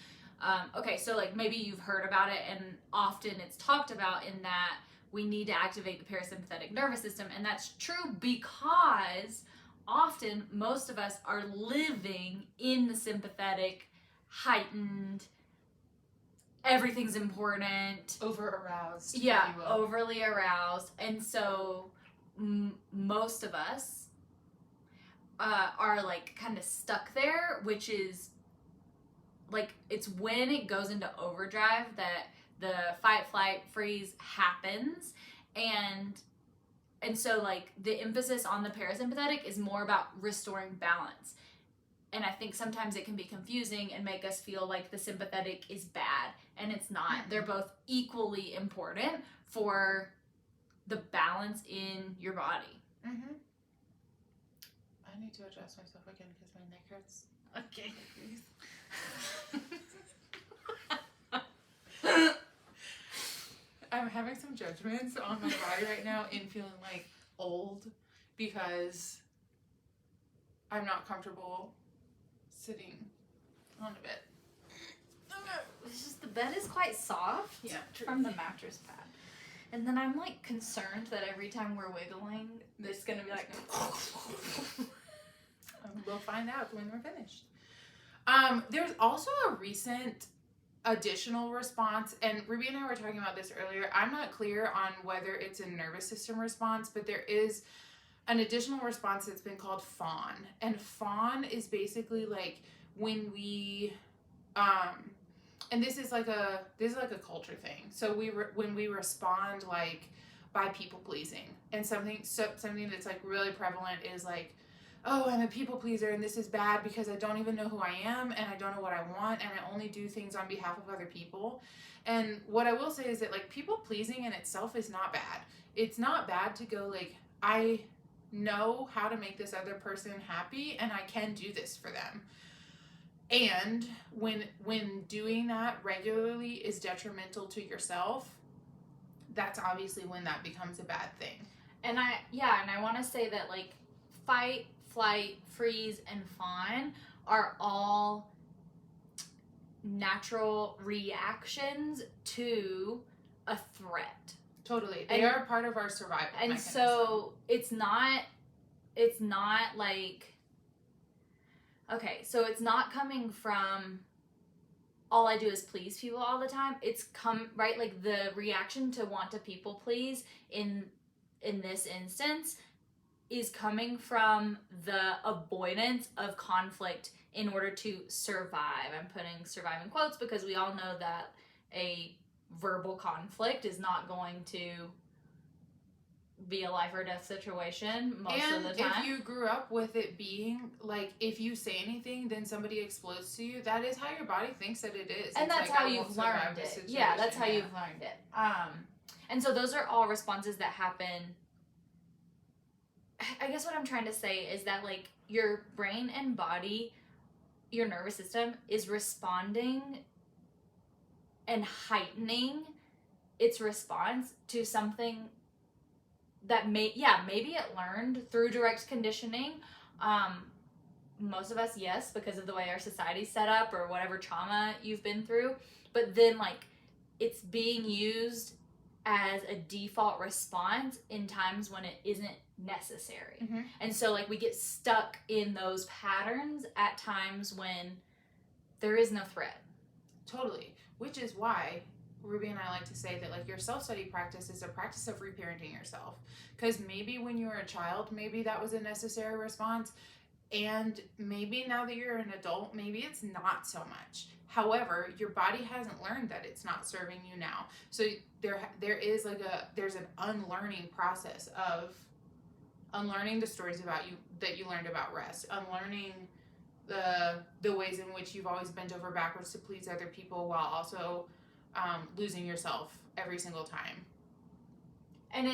B: okay, so like maybe you've heard about it, and often it's talked about in that we need to activate the parasympathetic nervous system, and that's true because often most of us are living in the sympathetic, heightened, everyth's important,
A: over aroused.
B: Yeah, overly aroused. And so most of us are like kind of stuck there, which is like, it's when it goes into overdrive that the fight, flight, freeze happens. And so like the emphasis on the parasympathetic is more about restoring balance. And I think sometimes it can be confusing and make us feel like the sympathetic is bad, and it's not. Mm-hmm. They're both equally important for the balance in your body.
A: Mm-hmm. I need to adjust myself again because my neck hurts.
B: Okay.
A: I'm having some judgments on my body right now in feeling like old because I'm not comfortable sitting on a bed.
B: It's just the bed is quite soft.
A: Yeah,
B: from the mattress pad. And then I'm like concerned that every time we're wiggling, it's gonna be like.
A: We'll find out when we're finished. There's also a recent additional response, and Ruby and I were talking about this earlier. I'm not clear on whether it's a nervous system response, but there is an additional response that's been called fawn. And fawn is basically like when we and this is like a culture thing. So when we respond like by people pleasing, and something that's like really prevalent is like, oh, I'm a people pleaser and this is bad because I don't even know who I am and I don't know what I want and I only do things on behalf of other people. And what I will say is that like people pleasing in itself is not bad. It's not bad to go like, I know how to make this other person happy and I can do this for them. And when doing that regularly is detrimental to yourself, that's obviously when that becomes a bad thing.
B: And I want to say that like fight, flight, freeze, and fawn are all natural reactions to a threat.
A: Totally. They are part of our survival
B: and
A: mechanism.
B: So it's not like, okay, so it's not coming from all I do is please people all the time. It's right, like the reaction to want to people please in this instance is coming from the avoidance of conflict in order to survive. I'm putting survive in quotes because we all know that a verbal conflict is not going to be a life or death situation most of the time.
A: And if you grew up with it being like, if you say anything, then somebody explodes to you, that is how your body thinks that it is.
B: And
A: it's
B: that's
A: like,
B: how you've learned it. Yeah, that's how you've learned it. And so those are all responses that happen. I guess what I'm trying to say is that, like, your brain and body, your nervous system is responding and heightening its response to something that maybe it learned through direct conditioning. Most of us, yes, because of the way our society's set up or whatever trauma you've been through. But then, like, it's being used as a default response in times when it isn't necessary.
A: Mm-hmm.
B: And so, like, we get stuck in those patterns at times when there is no threat.
A: Totally. Which is why Ruby and I like to say that, like, your self-study practice is a practice of reparenting yourself. Because maybe when you were a child, maybe that was a necessary response. And maybe now that you're an adult, maybe it's not so much. However, your body hasn't learned that it's not serving you now. So there is like there's an unlearning process of unlearning the stories about you that you learned about rest, unlearning the ways in which you've always bent over backwards to please other people while also losing yourself every single time.
B: And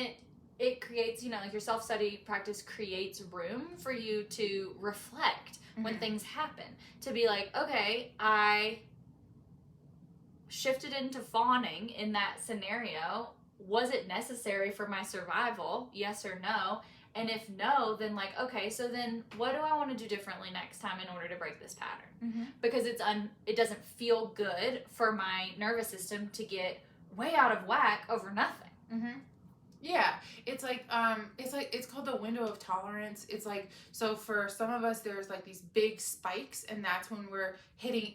B: it creates, like, your self-study practice creates room for you to reflect when things happen. To be like, okay, I shifted into fawning in that scenario. Was it necessary for my survival? Yes or no? And if no, then, like, okay, so then what do I want to do differently next time in order to break this pattern?
A: Mm-hmm.
B: Because it doesn't feel good for my nervous system to get way out of whack over nothing.
A: Mm-hmm. Yeah, it's called the window of tolerance. It's like, so for some of us, there's like these big spikes, and that's when we're hitting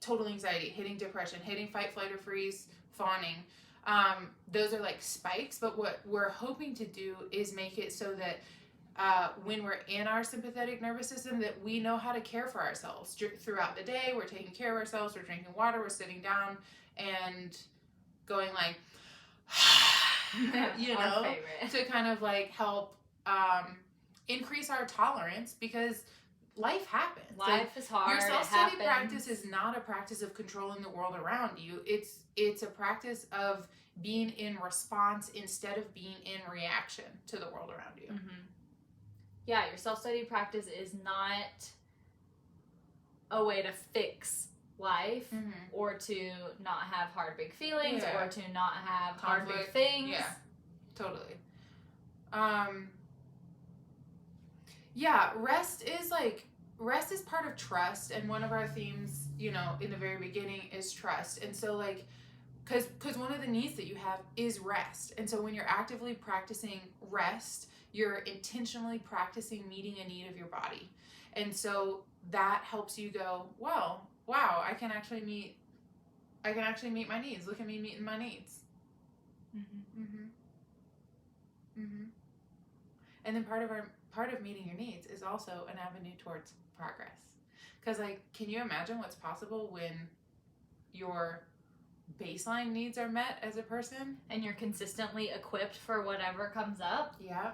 A: total anxiety, hitting depression, hitting fight, flight, or freeze, fawning. Those are like spikes, but what we're hoping to do is make it so that when we're in our sympathetic nervous system, that we know how to care for ourselves throughout the day. We're taking care of ourselves, we're drinking water, we're sitting down and going like, to kind of like help increase our tolerance, because life happens.
B: Life is hard.
A: Your self-study practice is not a practice of controlling the world around you. It's a practice of being in response instead of being in reaction to the world around you.
B: Mm-hmm. Yeah, your self-study practice is not a way to fix life or to not have hard big feelings or to not have hard big things.
A: Yeah, totally. Rest is part of trust, and one of our themes, in the very beginning is trust. And so, like, because one of the needs that you have is rest. And so when you're actively practicing rest, you're intentionally practicing meeting a need of your body. And so that helps you go, well, wow, I can actually meet my needs. Look at me meeting my needs. Mm-hmm. Mm-hmm. Mm-hmm. And then part of meeting your needs is also an avenue towards progress. Because, like, can you imagine what's possible when your baseline needs are met as a person?
B: And you're consistently equipped for whatever comes up?
A: Yeah.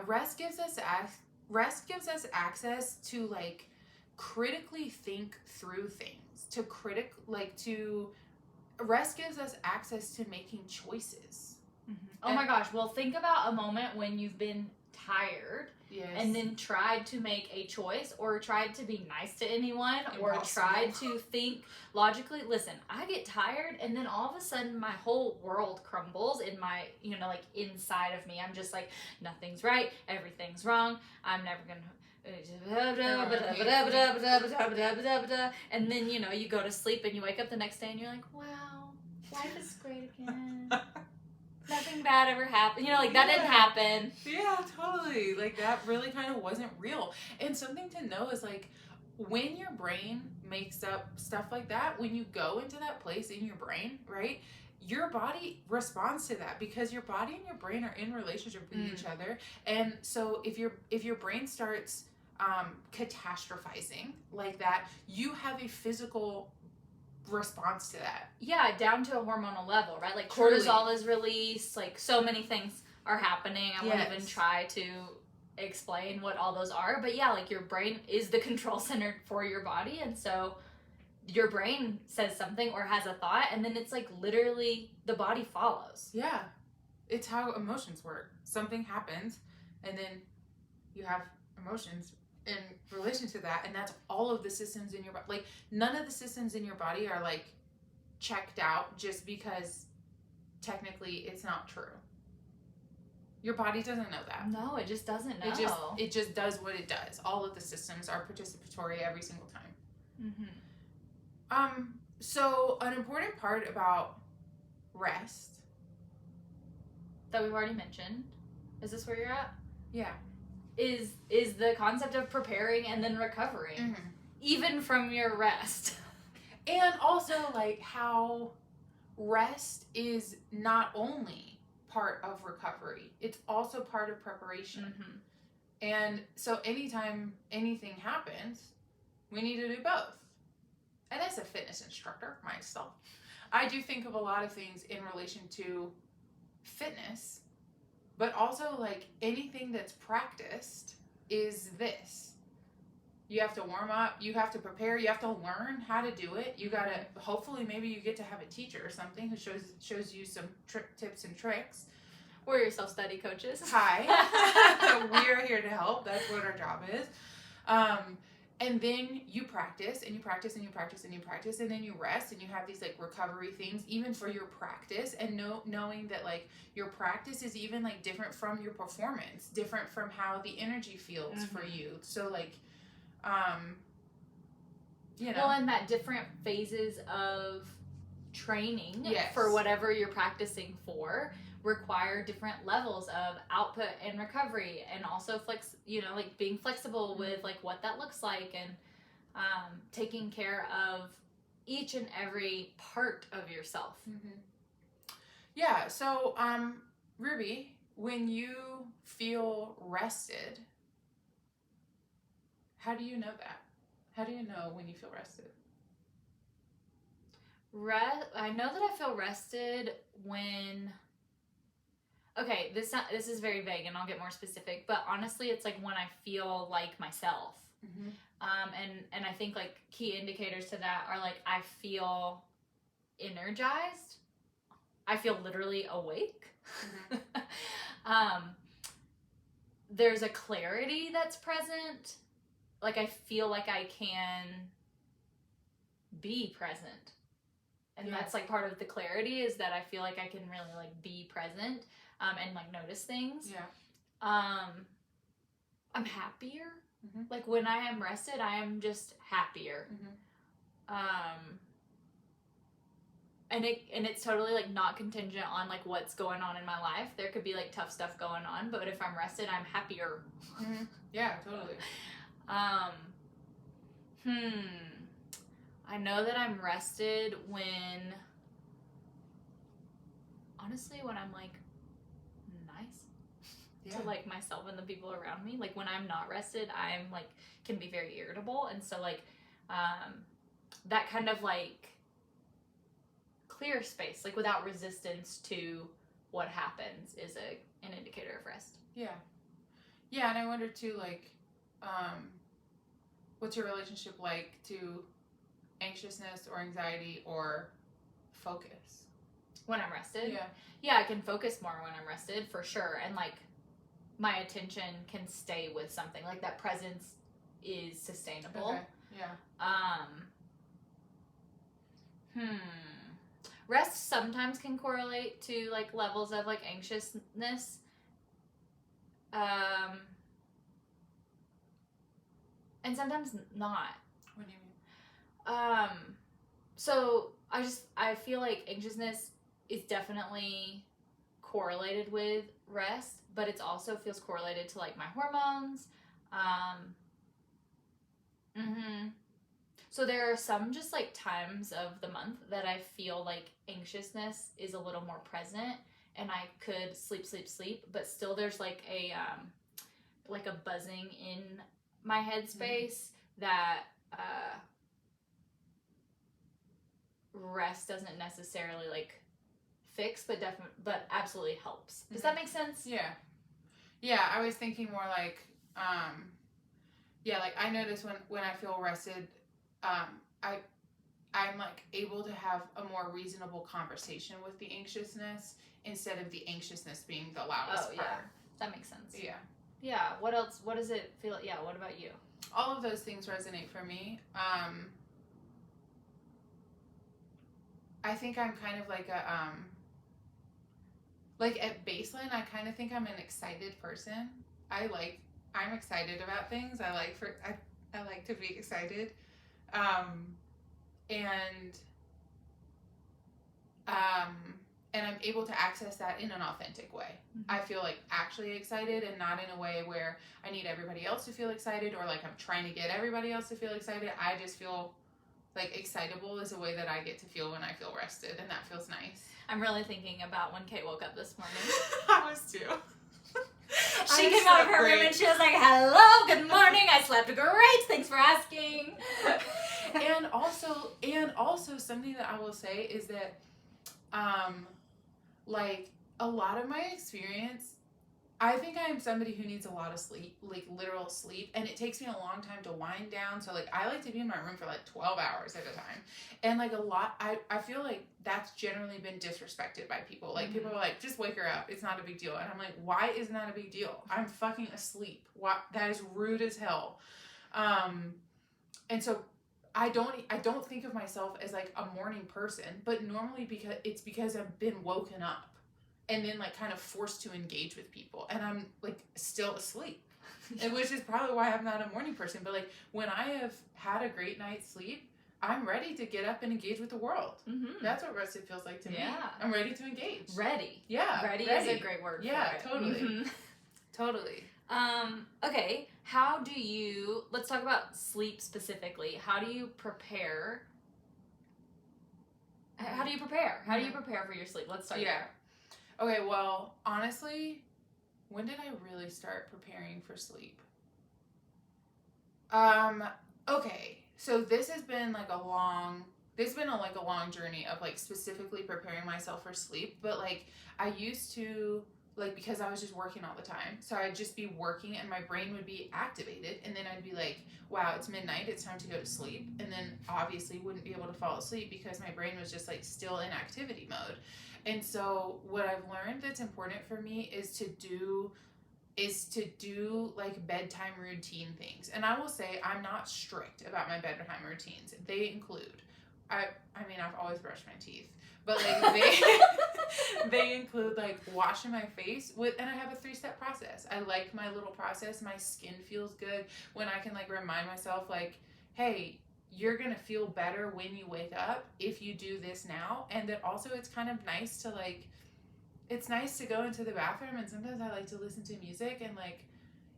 A: Rest gives us access to, like, critically think through things. Rest gives us access to making choices.
B: Mm-hmm. Oh my gosh! Well, think about a moment when you've been tired.
A: Yes.
B: And then tried to make a choice, or tried to be nice to anyone, or tried to think logically. Listen, I get tired, and then all of a sudden my whole world crumbles in my, like, inside of me. I'm just like, nothing's right, everything's wrong, I'm never gonna... And then, you go to sleep and you wake up the next day and you're like, wow, life is great again. nothing bad ever happened. You know, like that didn't happen.
A: Yeah, totally. Like that really kind of wasn't real. And something to know is like when your brain makes up stuff like that, when you go into that place in your brain, right? Your body responds to that because your body and your brain are in relationship with each other. And so if your brain starts catastrophizing like that, you have a physical response to that.
B: Yeah, down to a hormonal level, right? Like
A: Truly.
B: cortisol is released, like so many things are happening. I won't even try to explain what all those are, but yeah, like your brain is the control center for your body, and so your brain says something or has a thought, and then it's like literally the body follows.
A: Yeah, it's how emotions work. Something happens, and then you have emotions in relation to that, and that's all of the systems in your body. Like none of the systems in your body are like checked out just because technically it's not true. Your body doesn't know that.
B: No, it just doesn't know.
A: It just does what it does. All of the systems are participatory every single time. So an important part about rest
B: that we've already mentioned, is this where you're at?
A: Yeah.
B: Is the concept of preparing and then recovering, even from your rest.
A: And also like how rest is not only part of recovery, it's also part of preparation. And so anytime anything happens, we need to do both. And as a fitness instructor myself, I do think of a lot of things in relation to fitness, but also like anything that's practiced is this. You have to warm up, you have to prepare, you have to learn how to do it. You gotta, hopefully maybe you get to have a teacher or something who shows you some tips and tricks.
B: We're your self-study coaches.
A: Hi. We are here to help. That's what our job is. And then you practice and you practice and you practice and you practice, and then you rest and you have these like recovery things even for your practice, and knowing that like your practice is even like different from your performance, different from how the energy feels for you. So like, you know.
B: Well, and that different phases of training for whatever you're practicing for require different levels of output and recovery, and also like being flexible with like what that looks like, and taking care of each and every part of yourself.
A: Yeah. So, Ruby, when you feel rested, how do you know that? How do you know when you feel rested?
B: I know that I feel rested when. Okay, this is very vague, and I'll get more specific. But honestly, it's like when I feel like myself, and I think like key indicators to that are like I feel energized, I feel literally awake. There's a clarity that's present. Like I feel like I can be present, and that's like part of the clarity is that I feel like I can really like be present. And like notice things. I'm happier. Like when I am rested, I am just happier. And it's totally like not contingent on like what's going on in my life. There could be like tough stuff going on, but if I'm rested, I'm happier.
A: Yeah, totally.
B: I know that I'm rested honestly, when I'm like to like myself and the people around me. Like when I'm not rested, I'm like can be very irritable, and so like that kind of like clear space, like without resistance to what happens, is an indicator of rest.
A: Yeah, and I wonder too, like, what's your relationship like to anxiousness or anxiety or focus?
B: When I'm rested? Yeah, I can focus more when I'm rested, for sure. And like my attention can stay with something. Like that presence is sustainable. Rest sometimes can correlate to like levels of like anxiousness. And sometimes not.
A: What do you mean?
B: So I feel like anxiousness is definitely correlated with rest, but it also feels correlated to like my hormones. So there are some just like times of the month that I feel like anxiousness is a little more present, and I could sleep, but still there's like a buzzing in my headspace that rest doesn't necessarily like fix, but absolutely helps. Does that make sense?
A: Yeah, I was thinking more like like I notice when I feel rested, I'm like able to have a more reasonable conversation with the anxiousness instead of the anxiousness being the loudest part.
B: That makes sense.
A: Yeah.
B: What else? What does it feel? Yeah, what about you?
A: All of those things resonate for me. I think I'm kind of like like at baseline, I kind of think I'm an excited person. I'm excited about things. I like to be excited. And I'm able to access that in an authentic way. I feel like actually excited, and not in a way where I need everybody else to feel excited, or like I'm trying to get everybody else to feel excited. I just feel like excitable is a way that I get to feel when I feel rested, and that feels nice.
B: I'm really thinking about when Kate woke up this morning.
A: I was too.
B: She came out of her room and she was like, hello, good morning, I slept great, thanks for asking.
A: and also something that I will say is that like a lot of my experience, I think I am somebody who needs a lot of sleep, like literal sleep, and it takes me a long time to wind down. So like I like to be in my room for like 12 hours at a time, and like I feel like that's generally been disrespected by people. Like people are like, just wake her up, it's not a big deal, and I'm like, why is not a big deal? I'm fucking asleep. Why? That is rude as hell. And so I don't think of myself as like a morning person, but normally because I've been woken up and then like kind of forced to engage with people, and I'm like still asleep. Which is probably why I'm not a morning person. But like when I have had a great night's sleep, I'm ready to get up and engage with the world. That's what rested feels like to me. I'm ready to engage.
B: Ready.
A: Yeah.
B: Ready is a great word for it.
A: Totally. Totally.
B: Okay, let's talk about sleep specifically. How do you prepare? How do you prepare for your sleep? Let's start there.
A: Okay, well, honestly, when did I really start preparing for sleep? Okay, so this has been like a long journey of like specifically preparing myself for sleep, but like I used to, like, because I was just working all the time, so I'd just be working and my brain would be activated, and then I'd be like, wow, it's midnight, it's time to go to sleep, and then obviously wouldn't be able to fall asleep because my brain was just like still in activity mode. And so what I've learned that's important for me is to do like bedtime routine things. And I will say I'm not strict about my bedtime routines. They include, I mean, I've always brushed my teeth, but like they include like washing my face and I have a 3-step process. I like my little process. My skin feels good when I can like remind myself like, hey, you're gonna feel better when you wake up if you do this now. And that also it's kind of nice to like, it's nice to go into the bathroom, and sometimes I like to listen to music, and like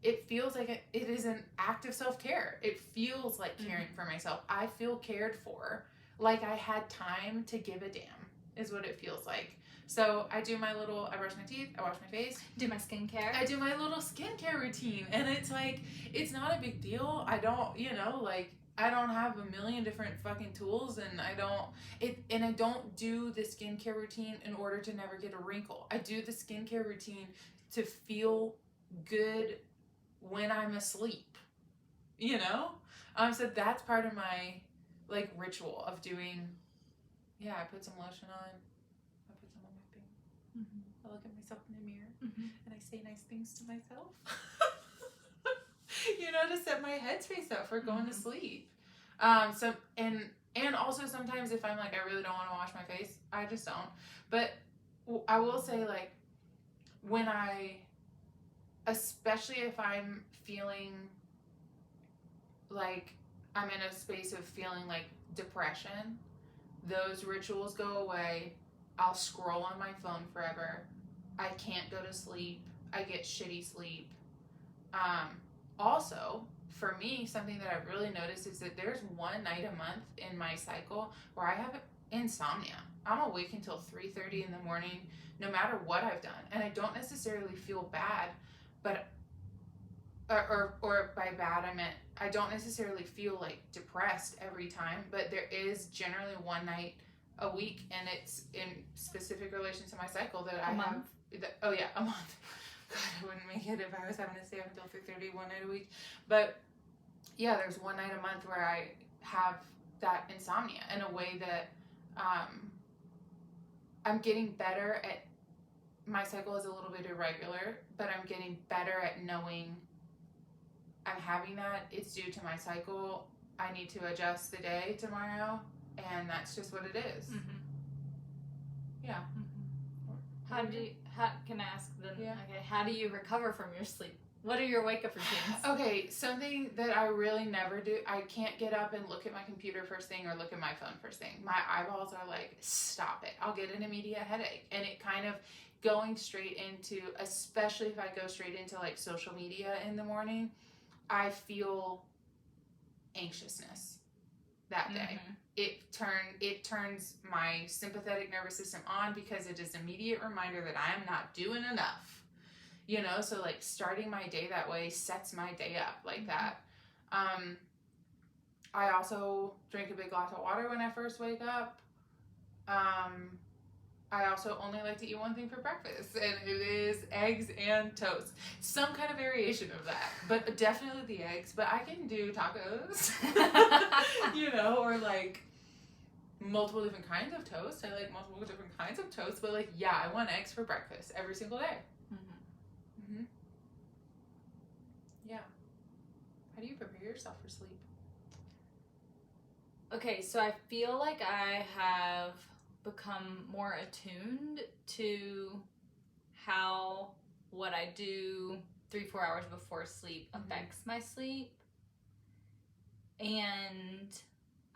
A: it feels like it is an act of self-care. It feels like caring for myself. I feel cared for, like I had time to give a damn is what it feels like. So I brush my teeth, I wash my face,
B: do my skincare.
A: I do my little skincare routine, and it's like, it's not a big deal. I don't have a million different fucking tools, and I don't do the skincare routine in order to never get a wrinkle. I do the skincare routine to feel good when I'm asleep, so that's part of my like ritual of doing. I put some lotion on, I put some on my thing, I look at myself in the mirror, and I say nice things to myself. To set my headspace up for going to sleep. And also sometimes if I'm like, I really don't want to wash my face, I just don't. But I will say, like, especially if I'm feeling like I'm in a space of feeling like depression, those rituals go away. I'll scroll on my phone forever. I can't go to sleep. I get shitty sleep. Also, for me, something that I've really noticed is that there's one night a month in my cycle where I have insomnia. I'm awake until 3:30 in the morning, no matter what I've done, and I don't necessarily feel bad, but or by bad I meant I don't necessarily feel like depressed every time, but there is generally one night a week, and it's in specific relation to my cycle that I have. Oh yeah, a month. God, I wouldn't make it if I was having to stay up until 3:30 one night a week. But yeah, there's one night a month where I have that insomnia in a way that I'm getting better at. My cycle is a little bit irregular, but I'm getting better at knowing I'm having that. It's due to my cycle. I need to adjust the day tomorrow, and that's just what it is.
B: Mm-hmm.
A: Yeah.
B: Mm-hmm. How can I ask then?
A: Yeah.
B: Okay, how do you recover from your sleep? What are your wake up routines?
A: Okay, something that I really never do. I can't get up and look at my computer first thing or look at my phone first thing. My eyeballs are like, stop it. I'll get an immediate headache. And it kind of going straight into, especially if I go straight into like social media in the morning, I feel anxiousness that day. Mm-hmm. It turns my sympathetic nervous system on because it is an immediate reminder that I am not doing enough. You know, so like starting my day that way sets my day up like that. I also drink a big glass of water when I first wake up. I also only like to eat one thing for breakfast, and it is eggs and toast. Some kind of variation of that, but definitely the eggs. But I can do tacos, you know, or like multiple different kinds of toast. I like multiple different kinds of toast, but like, yeah, I want eggs for breakfast every single day. Mm-hmm. Yeah. How do you prepare yourself for sleep?
B: Okay, so I feel like I have become more attuned to how what I do 3-4 hours before sleep affects my sleep. And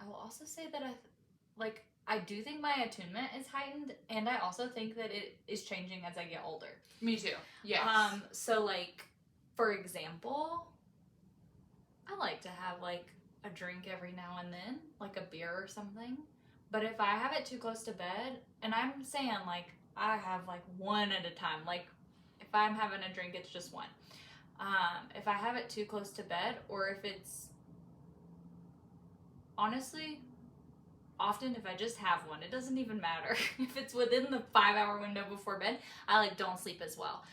B: I will also say that I do think my attunement is heightened, and I also think that it is changing as I get older.
A: Me too. Yes.
B: So like, for example, I like to have like a drink every now and then, like a beer or something. But if I have it too close to bed, and I'm saying like I have like one at a time, like if I'm having a drink, it's just one. If I have it too close to bed, or if it's honestly, often if I just have one, it doesn't even matter. If it's within the 5-hour window before bed, I like don't sleep as well.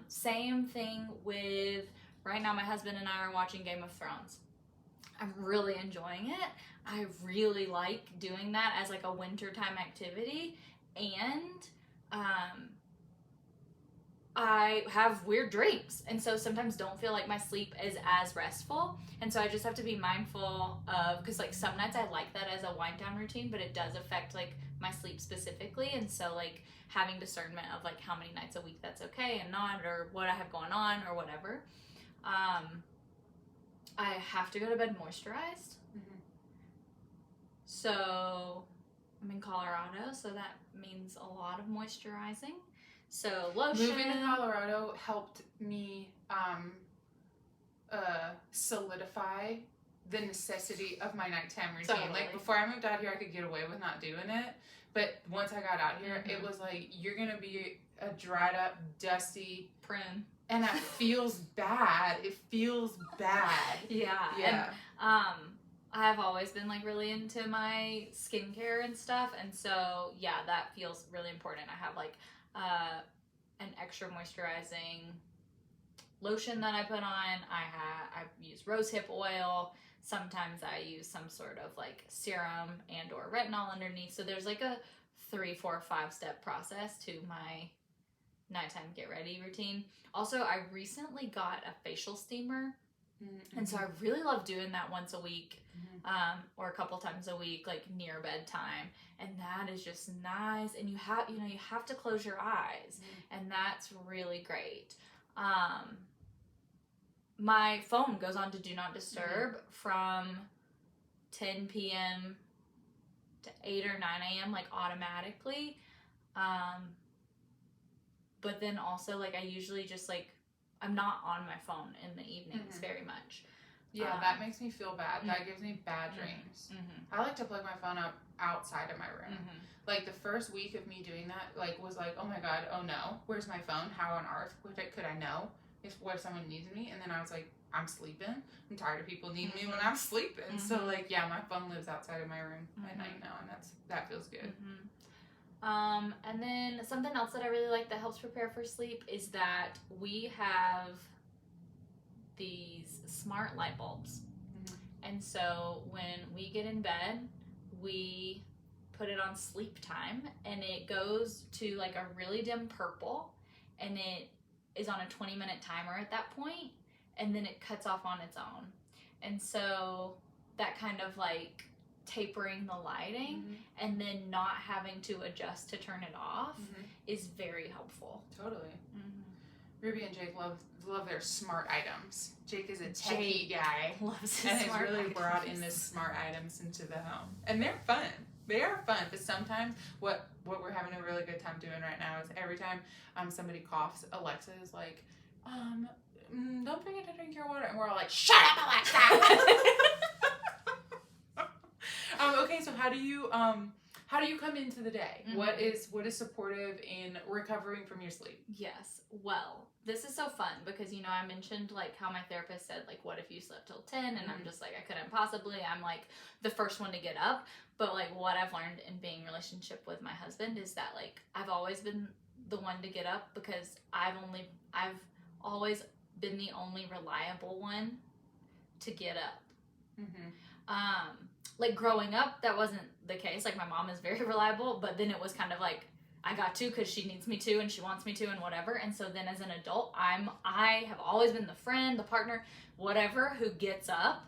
B: Same thing with, right now my husband and I are watching Game of Thrones. I'm really enjoying it. I really like doing that as like a wintertime activity. And I have weird dreams, and so sometimes don't feel like my sleep is as restful, and so I just have to be mindful of, because like some nights I like that as a wind down routine, but it does affect like my sleep specifically, and so like having discernment of like how many nights a week that's okay and not, or what I have going on or whatever. I have to go to bed moisturized. So I'm in Colorado, so that means a lot of moisturizing. So lotion.
A: Moving to Colorado helped me solidify the necessity of my nighttime routine.
B: Totally.
A: Like before I moved out here, I could get away with not doing it, but once I got out here, it was like, you're gonna be a dried up, dusty
B: prune,
A: and that feels bad. It feels bad.
B: Yeah. And, I've always been like really into my skincare and stuff, and so yeah, that feels really important. I have like an extra moisturizing lotion that I put on. I use rosehip oil. Sometimes I use some sort of like serum and or retinol underneath. So there's like a 3, 4, 5 step process to my nighttime get ready routine. Also, I recently got a facial steamer. And so I really love doing that once a week, or a couple times a week, like near bedtime. And that is just nice. And you have to close your eyes, and that's really great. My phone goes on to do not disturb from 10 p.m. to 8 or 9 a.m. like automatically. but then also like I usually just like I'm not on my phone in the evenings very much.
A: Yeah, that makes me feel bad. That gives me bad dreams. I like to plug my phone up outside of my room. Like the first week of me doing that, like was like, oh my god, oh no, where's my phone? How on earth could I know what someone needs me? And then I was like, I'm sleeping. I'm tired of people needing me when I'm sleeping. So like, yeah, my phone lives outside of my room at night now, and that feels good.
B: And then something else that I really like that helps prepare for sleep is that we have these smart light bulbs. And so when we get in bed, we put it on sleep time, and it goes to like a really dim purple, and it is on a 20-minute timer at that point, and then it cuts off on its own. And so that kind of like tapering the lighting and then not having to adjust to turn it off is very helpful.
A: Totally. Ruby and Jake love their smart items. Jake is a techie guy.
B: Loves his
A: and
B: smart
A: has really
B: items.
A: brought in the smart items into the home. And they're fun. They are fun. But sometimes what we're having a really good time doing right now is every time somebody coughs, Alexa is like, don't forget to drink your water. And we're all like, shut up, Alexa! Okay, so how do you come into the day? What is supportive in recovering from your sleep?
B: Yes. Well, this is so fun because, you know, I mentioned like how my therapist said, like, what if you slept till 10? And I'm just like, I couldn't possibly. I'm like the first one to get up. But like what I've learned in being in a relationship with my husband is that like I've always been the one to get up because I've always been the only reliable one to get up. Like growing up, that wasn't the case. Like my mom is very reliable, but then it was kind of like I got to because she needs me to and she wants me to and whatever. And so then as an adult, I have always been the friend, the partner, whatever, who gets up.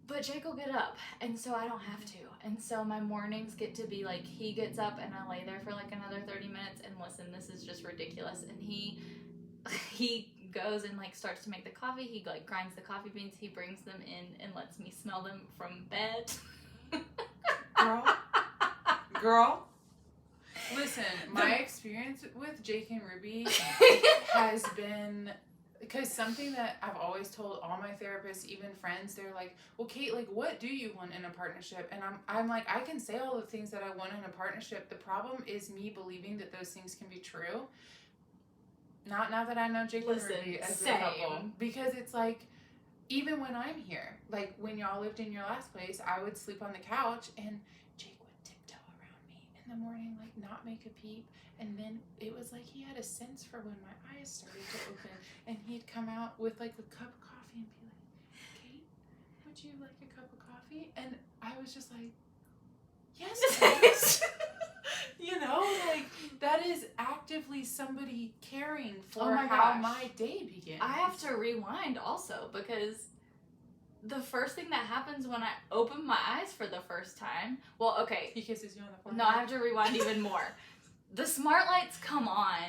B: But Jake will get up, and so I don't have to. And so my mornings get to be like he gets up and I lay there for like another 30 minutes and listen, this is just ridiculous. And he goes and like starts to make the coffee. He like grinds the coffee beans. He brings them in and lets me smell them from bed.
A: Girl. Listen, my experience with Jake and Ruby has been, because something that I've always told all my therapists, even friends, they're like, well, Kate, like, what do you want in a partnership? And I'm like, I can say all the things that I want in a partnership. The problem is me believing that those things can be true. Not now that I know Jake and Ruby as a couple. Because it's like, even when I'm here, like when y'all lived in your last place, I would sleep on the couch and Jake would tiptoe around me in the morning, like not make a peep. And then it was like he had a sense for when my eyes started to open, and he'd come out with like a cup of coffee and be like, Kate, would you like a cup of coffee? And I was just like, yes. You know, like that is actively somebody caring for how my day begins.
B: I have to rewind also because the first thing that happens when I open my eyes for the first time, well, okay.
A: He kisses you on the forehead.
B: No, I have to rewind even more. The smart lights come on.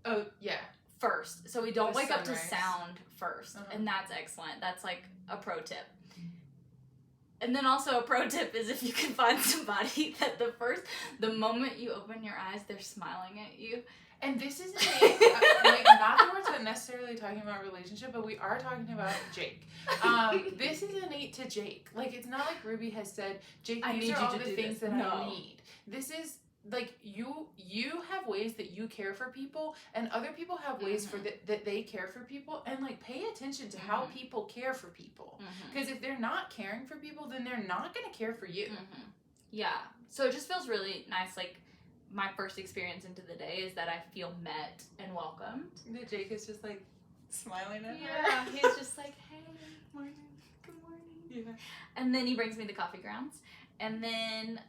A: Oh, yeah.
B: First. So we don't
A: The
B: wake up to
A: sunrise.
B: sound first. And that's excellent. That's like a pro tip. And then also a pro tip is if you can find somebody that the moment you open your eyes, they're smiling at you.
A: And this is like, not that we're necessarily talking about relationship, but we are talking about Jake. This is innate to Jake. Like, it's not like Ruby has said, Jake, these are all the things that I need. This is like you have ways that you care for people, and other people have ways that they care for people, and like pay attention to how people care for people. Because if they're not caring for people, then they're not going to care for you.
B: Yeah. So it just feels really nice. Like my first experience into the day is that I feel met and welcomed.
A: The Jake is just like smiling at her.
B: Yeah. He's just like, hey, morning, good morning.
A: Yeah.
B: And then he brings me the coffee grounds, and then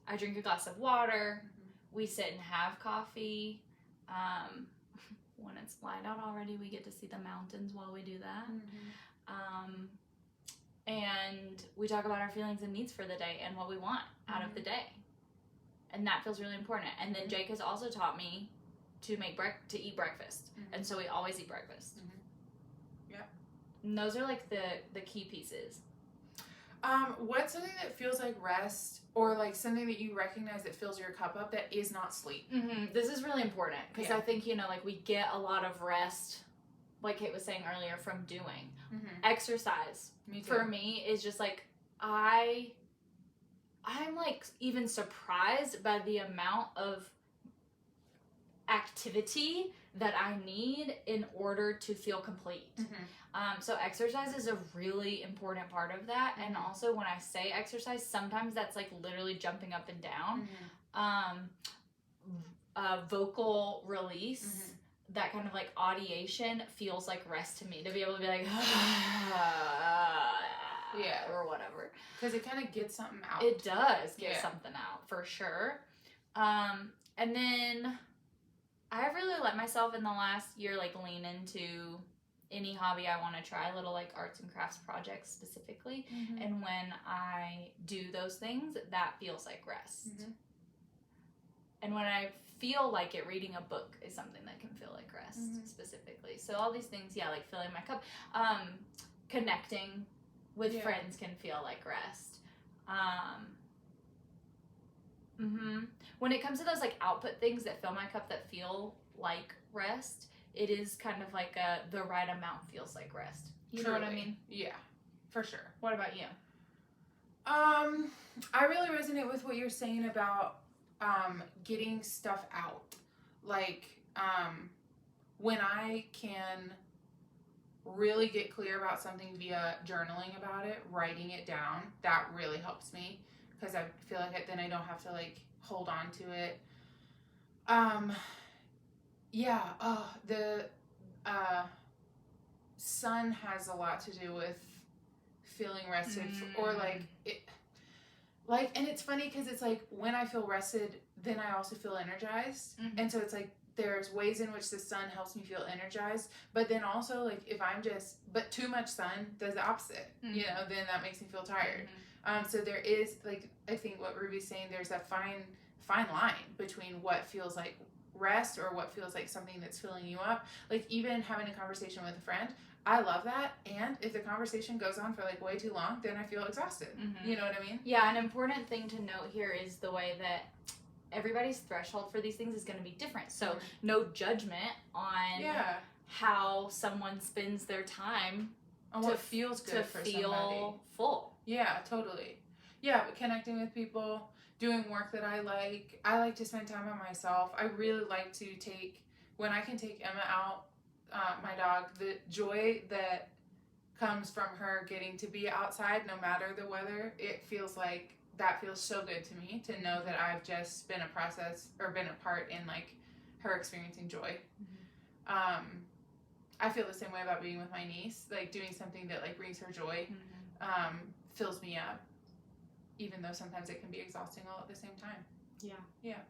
B: I drink a glass of water. We sit and have coffee. When it's light out already, we get to see the mountains while we do that. And we talk about our feelings and needs for the day and what we want out of the day. And that feels really important. And then Jake has also taught me to eat breakfast. And so we always eat breakfast.
A: Yeah.
B: And those are like the key pieces.
A: What's something that feels like rest or like something that you recognize that fills your cup up that is not sleep.
B: This is really important because
A: Yeah.
B: I think, you know, like we get a lot of rest, like Kate was saying earlier, from doing. Exercise for me is just like, I'm like even surprised by the amount of activity that I need in order to feel complete. So exercise is a really important part of that. And also when I say exercise, sometimes that's like literally jumping up and down. Vocal release, that kind of like audiation feels like rest to me, to be able to be like,
A: yeah,
B: or whatever.
A: Because it kind of gets something out.
B: It does get something out, for sure. And then I have really let myself in the last year like lean into any hobby I want to try, little like arts and crafts projects specifically. And when I do those things, that feels like rest. And when I feel like it, reading a book is something that can feel like rest specifically. So all these things, like filling my cup, connecting with friends can feel like rest. When it comes to those like output things that fill my cup that feel like rest, it is kind of like the right amount feels like rest. You know what I mean?
A: Yeah, for sure.
B: What about you?
A: I really resonate with what you're saying about getting stuff out. Like, when I can really get clear about something via journaling about it, writing it down, that really helps me, because I feel like then I don't have to like hold on to it. The sun has a lot to do with feeling rested, or like it. Like, and it's funny because it's like when I feel rested, then I also feel energized. And so it's like there's ways in which the sun helps me feel energized, but then also like if I'm but too much sun does the opposite, you know, then that makes me feel tired. So there is, like, I think what Ruby's saying, there's a fine line between what feels like rest or what feels like something that's filling you up. Like even having a conversation with a friend, I love that. And if the conversation goes on for like way too long, then I feel exhausted. You know what I mean?
B: Yeah, an important thing to note here is the way that everybody's threshold for these things is going to be different. So no judgment on how someone spends their time
A: on what feels good for somebody. To feel
B: full.
A: Yeah, totally. Yeah, but connecting with people, doing work that I like. I like to spend time on myself. I really like to when I can take Emma out, my dog, the joy that comes from her getting to be outside no matter the weather, it feels like that feels so good to me, to know that I've just been a part in like her experiencing joy. I feel the same way about being with my niece, like doing something that like brings her joy, fills me up, even though sometimes it can be exhausting all at the same time. Yeah.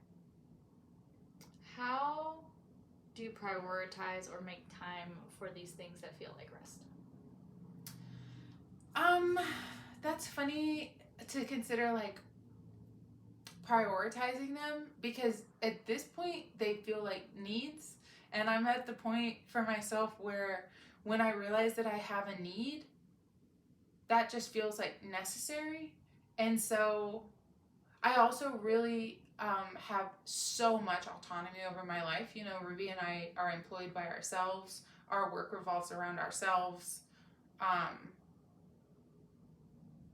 B: How do you prioritize or make time for these things that feel like rest?
A: That's funny to consider, like, prioritizing them, because at this point they feel like needs, and I'm at the point for myself where when I realize that I have a need, that just feels like necessary. And so I also really have so much autonomy over my life. You know, Ruby and I are employed by ourselves. Our work revolves around ourselves.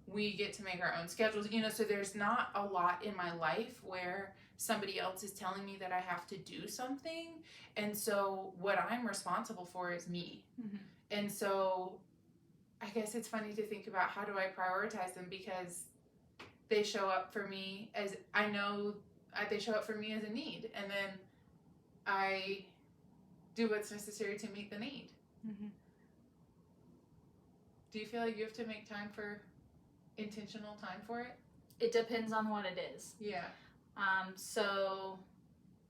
A: We get to make our own schedules, you know, so there's not a lot in my life where somebody else is telling me that I have to do something. And so what I'm responsible for is me. And so I guess it's funny to think about, how do I prioritize them, because they show up for me as, I know they show up for me as a need, and then I do what's necessary to meet the need. Do you feel like you have to make time for intentional time for it?
B: It depends on what it is.
A: Yeah.
B: So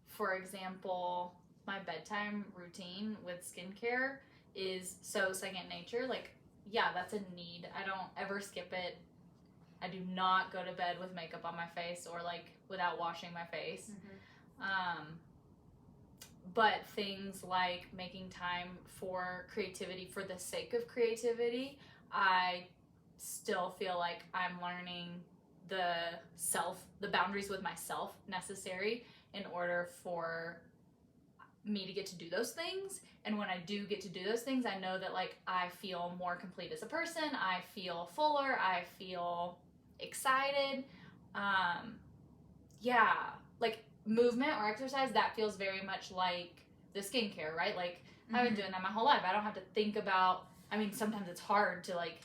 B: for example, my bedtime routine with skincare is so second nature. Like, yeah, that's a need. I don't ever skip it. I do not go to bed with makeup on my face or like without washing my face. But things like making time for creativity for the sake of creativity, I still feel like I'm learning the boundaries with myself necessary in order for me to get to do those things. And when I do get to do those things, I know that like I feel more complete as a person. I feel fuller. I feel excited. Yeah, like movement or exercise, that feels very much like the skincare, right? Like I've been doing that my whole life. I don't have to think about, I mean, sometimes it's hard to like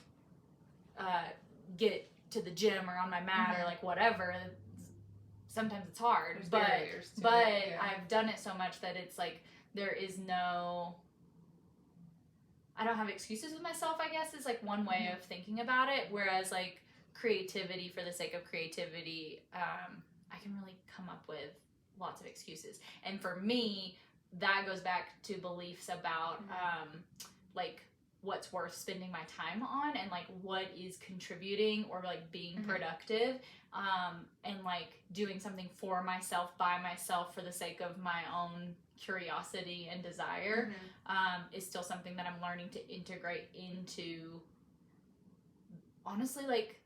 B: get to the gym or on my mat or like whatever. Sometimes it's hard, but I've done it so much that it's like there is no, I don't have excuses with myself, I guess, is like one way of thinking about it. Whereas like creativity for the sake of creativity, I can really come up with lots of excuses. And for me, that goes back to beliefs about like what's worth spending my time on and like what is contributing or like being productive, and like doing something for myself, by myself, for the sake of my own curiosity and desire, is still something that I'm learning to integrate into, honestly, like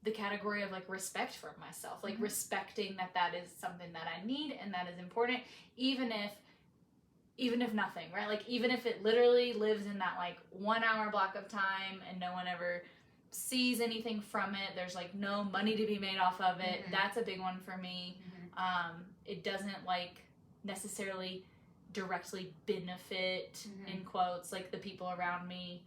B: the category of like respect for myself, like respecting that is something that I need and that is important, even if nothing, right? Like even if it literally lives in that like 1 hour block of time and no one ever sees anything from it, there's like no money to be made off of it. That's a big one for me. It doesn't like necessarily directly benefit, in quotes, like the people around me.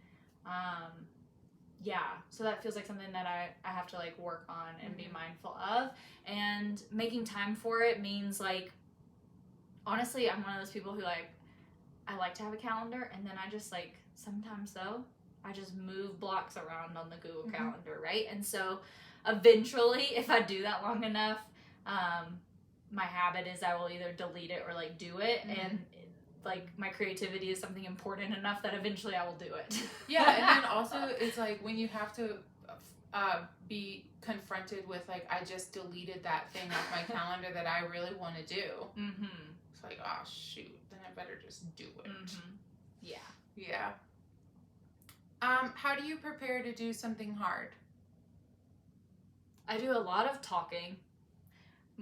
B: Yeah, so that feels like something that I have to like work on and be mindful of. And making time for it means like, honestly, I'm one of those people who like, I like to have a calendar, and then I just like, sometimes though, I just move blocks around on the Google Calendar, right? And so eventually, if I do that long enough, my habit is I will either delete it or like do it, and like my creativity is something important enough that eventually I will do it.
A: Yeah, and then also it's like when you have to be confronted with like, I just deleted that thing off my calendar that I really want to do. It's like, oh shoot, then I better just do it.
B: Yeah.
A: Yeah. How do you prepare to do something hard?
B: I do a lot of talking.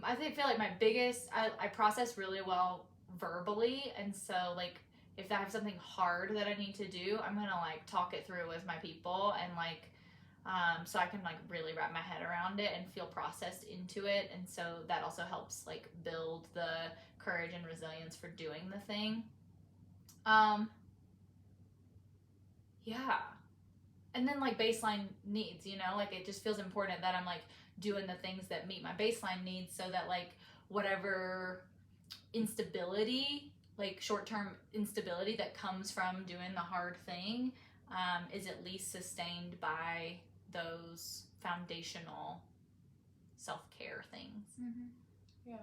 B: I feel like my biggest, I process really well verbally, and so like if I have something hard that I need to do, I'm gonna like talk it through with my people, and like so I can like really wrap my head around it and feel processed into it. And so that also helps like build the courage and resilience for doing the thing. Yeah. And then like baseline needs, you know, like it just feels important that I'm like doing the things that meet my baseline needs, so that like whatever instability, like short-term instability that comes from doing the hard thing, is at least sustained by those foundational self-care things.
A: Yeah.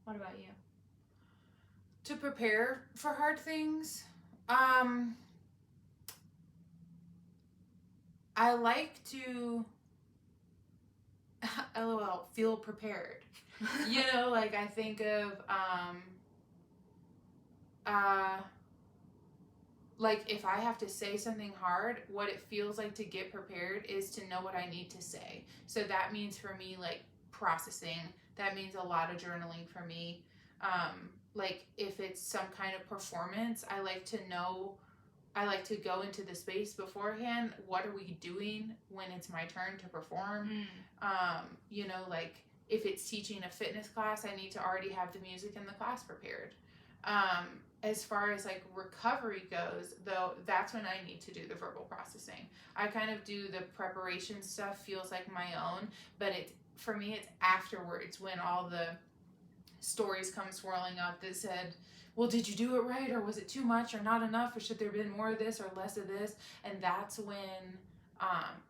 B: What about you?
A: To prepare for hard things, I like to LOL, feel prepared. You know, like I think of like if I have to say something hard, what it feels like to get prepared is to know what I need to say. So that means for me like processing, that means a lot of journaling for me. Like if it's some kind of performance, I like to go into the space beforehand. What are we doing when it's my turn to perform? You know, like if it's teaching a fitness class, I need to already have the music in the class prepared. As far as like recovery goes, though, that's when I need to do the verbal processing. I kind of do the preparation stuff, feels like my own, but for me, it's afterwards when all the stories come swirling up that said, well, did you do it right, or was it too much or not enough, or should there have been more of this or less of this? And that's when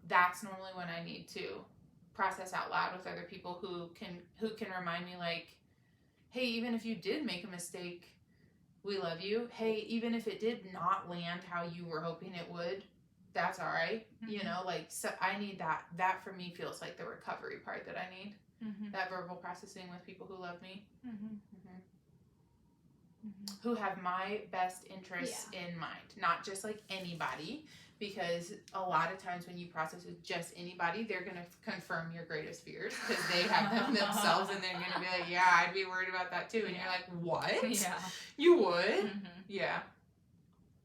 A: that's normally when I need to process out loud with other people who can remind me like, hey, even if you did make a mistake, we love you. Hey, even if it did not land how you were hoping it would, that's all right. You know, like, so I need that. That for me feels like the recovery part that I need. That verbal processing with people who love me. Who have my best interests in mind. Not just like anybody, because a lot of times when you process with just anybody, they're going to confirm your greatest fears because they have them themselves, and they're going to be like, yeah, I'd be worried about that too. And you're like, what?
B: Yeah.
A: You would?
B: Mm-hmm.
A: Yeah.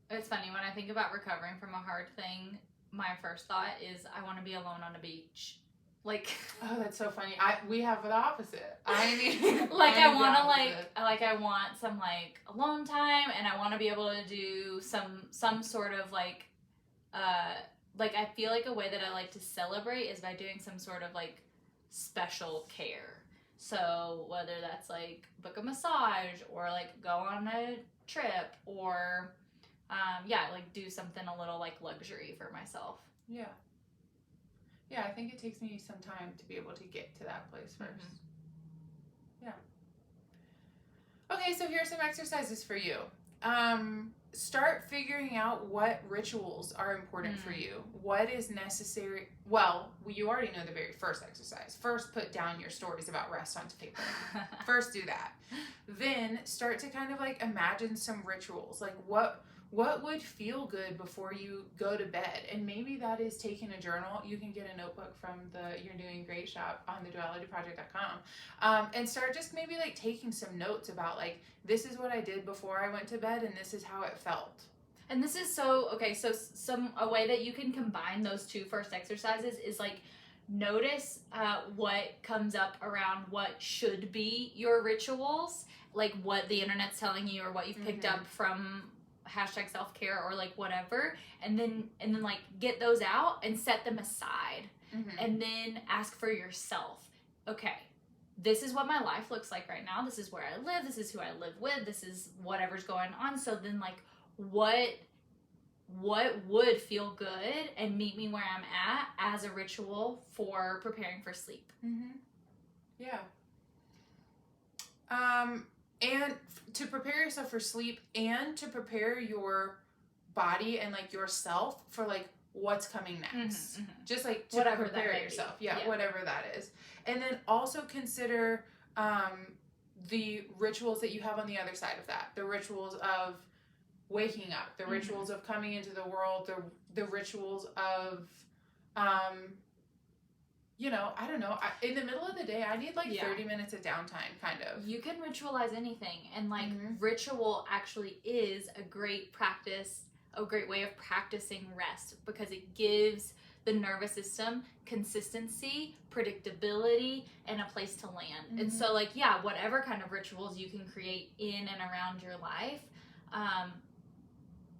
B: It's funny, when I think about recovering from a hard thing, my first thought is I want to be alone on a beach. Like,
A: oh, that's so funny. We have the opposite. I mean,
B: like I want to I want some like alone time, and I want to be able to do some sort of like I feel like a way that I like to celebrate is by doing some sort of like special care. So whether that's like book a massage or like go on a trip or like do something a little like luxury for myself.
A: Yeah. Yeah, I think it takes me some time to be able to get to that place first. Mm-hmm. Yeah. Okay, so here's some exercises for you. Start figuring out what rituals are important for you. What is necessary? Well, you already know the very first exercise. First, put down your stories about rest onto paper. First, do that. Then start to kind of like imagine some rituals. Like what would feel good before you go to bed? And maybe that is taking a journal. You can get a notebook from the You're Doing Great shop on thedualityproject.com, and start just maybe like taking some notes about like, this is what I did before I went to bed and this is how it felt.
B: And this is so a way that you can combine those two first exercises is like notice what comes up around what should be your rituals, like what the internet's telling you or what you've picked up from hashtag self-care or like whatever, and then like get those out and set them aside, and then ask for yourself, okay, this is what my life looks like right now, this is where I live, this is who I live with, this is whatever's going on, so then like what would feel good and meet me where I'm at as a ritual for preparing for sleep.
A: Yeah. And to prepare yourself for sleep and to prepare your body and like yourself for like what's coming next. Just like to
B: whatever
A: prepare yourself. Yeah, whatever that is. And then also consider the rituals that you have on the other side of that. The rituals of waking up, the rituals of coming into the world, the rituals of I don't know. In the middle of the day, I need like 30 minutes of downtime, kind of.
B: You can ritualize anything, and like ritual actually is a great practice, a great way of practicing rest, because it gives the nervous system consistency, predictability, and a place to land. And so like, whatever kind of rituals you can create in and around your life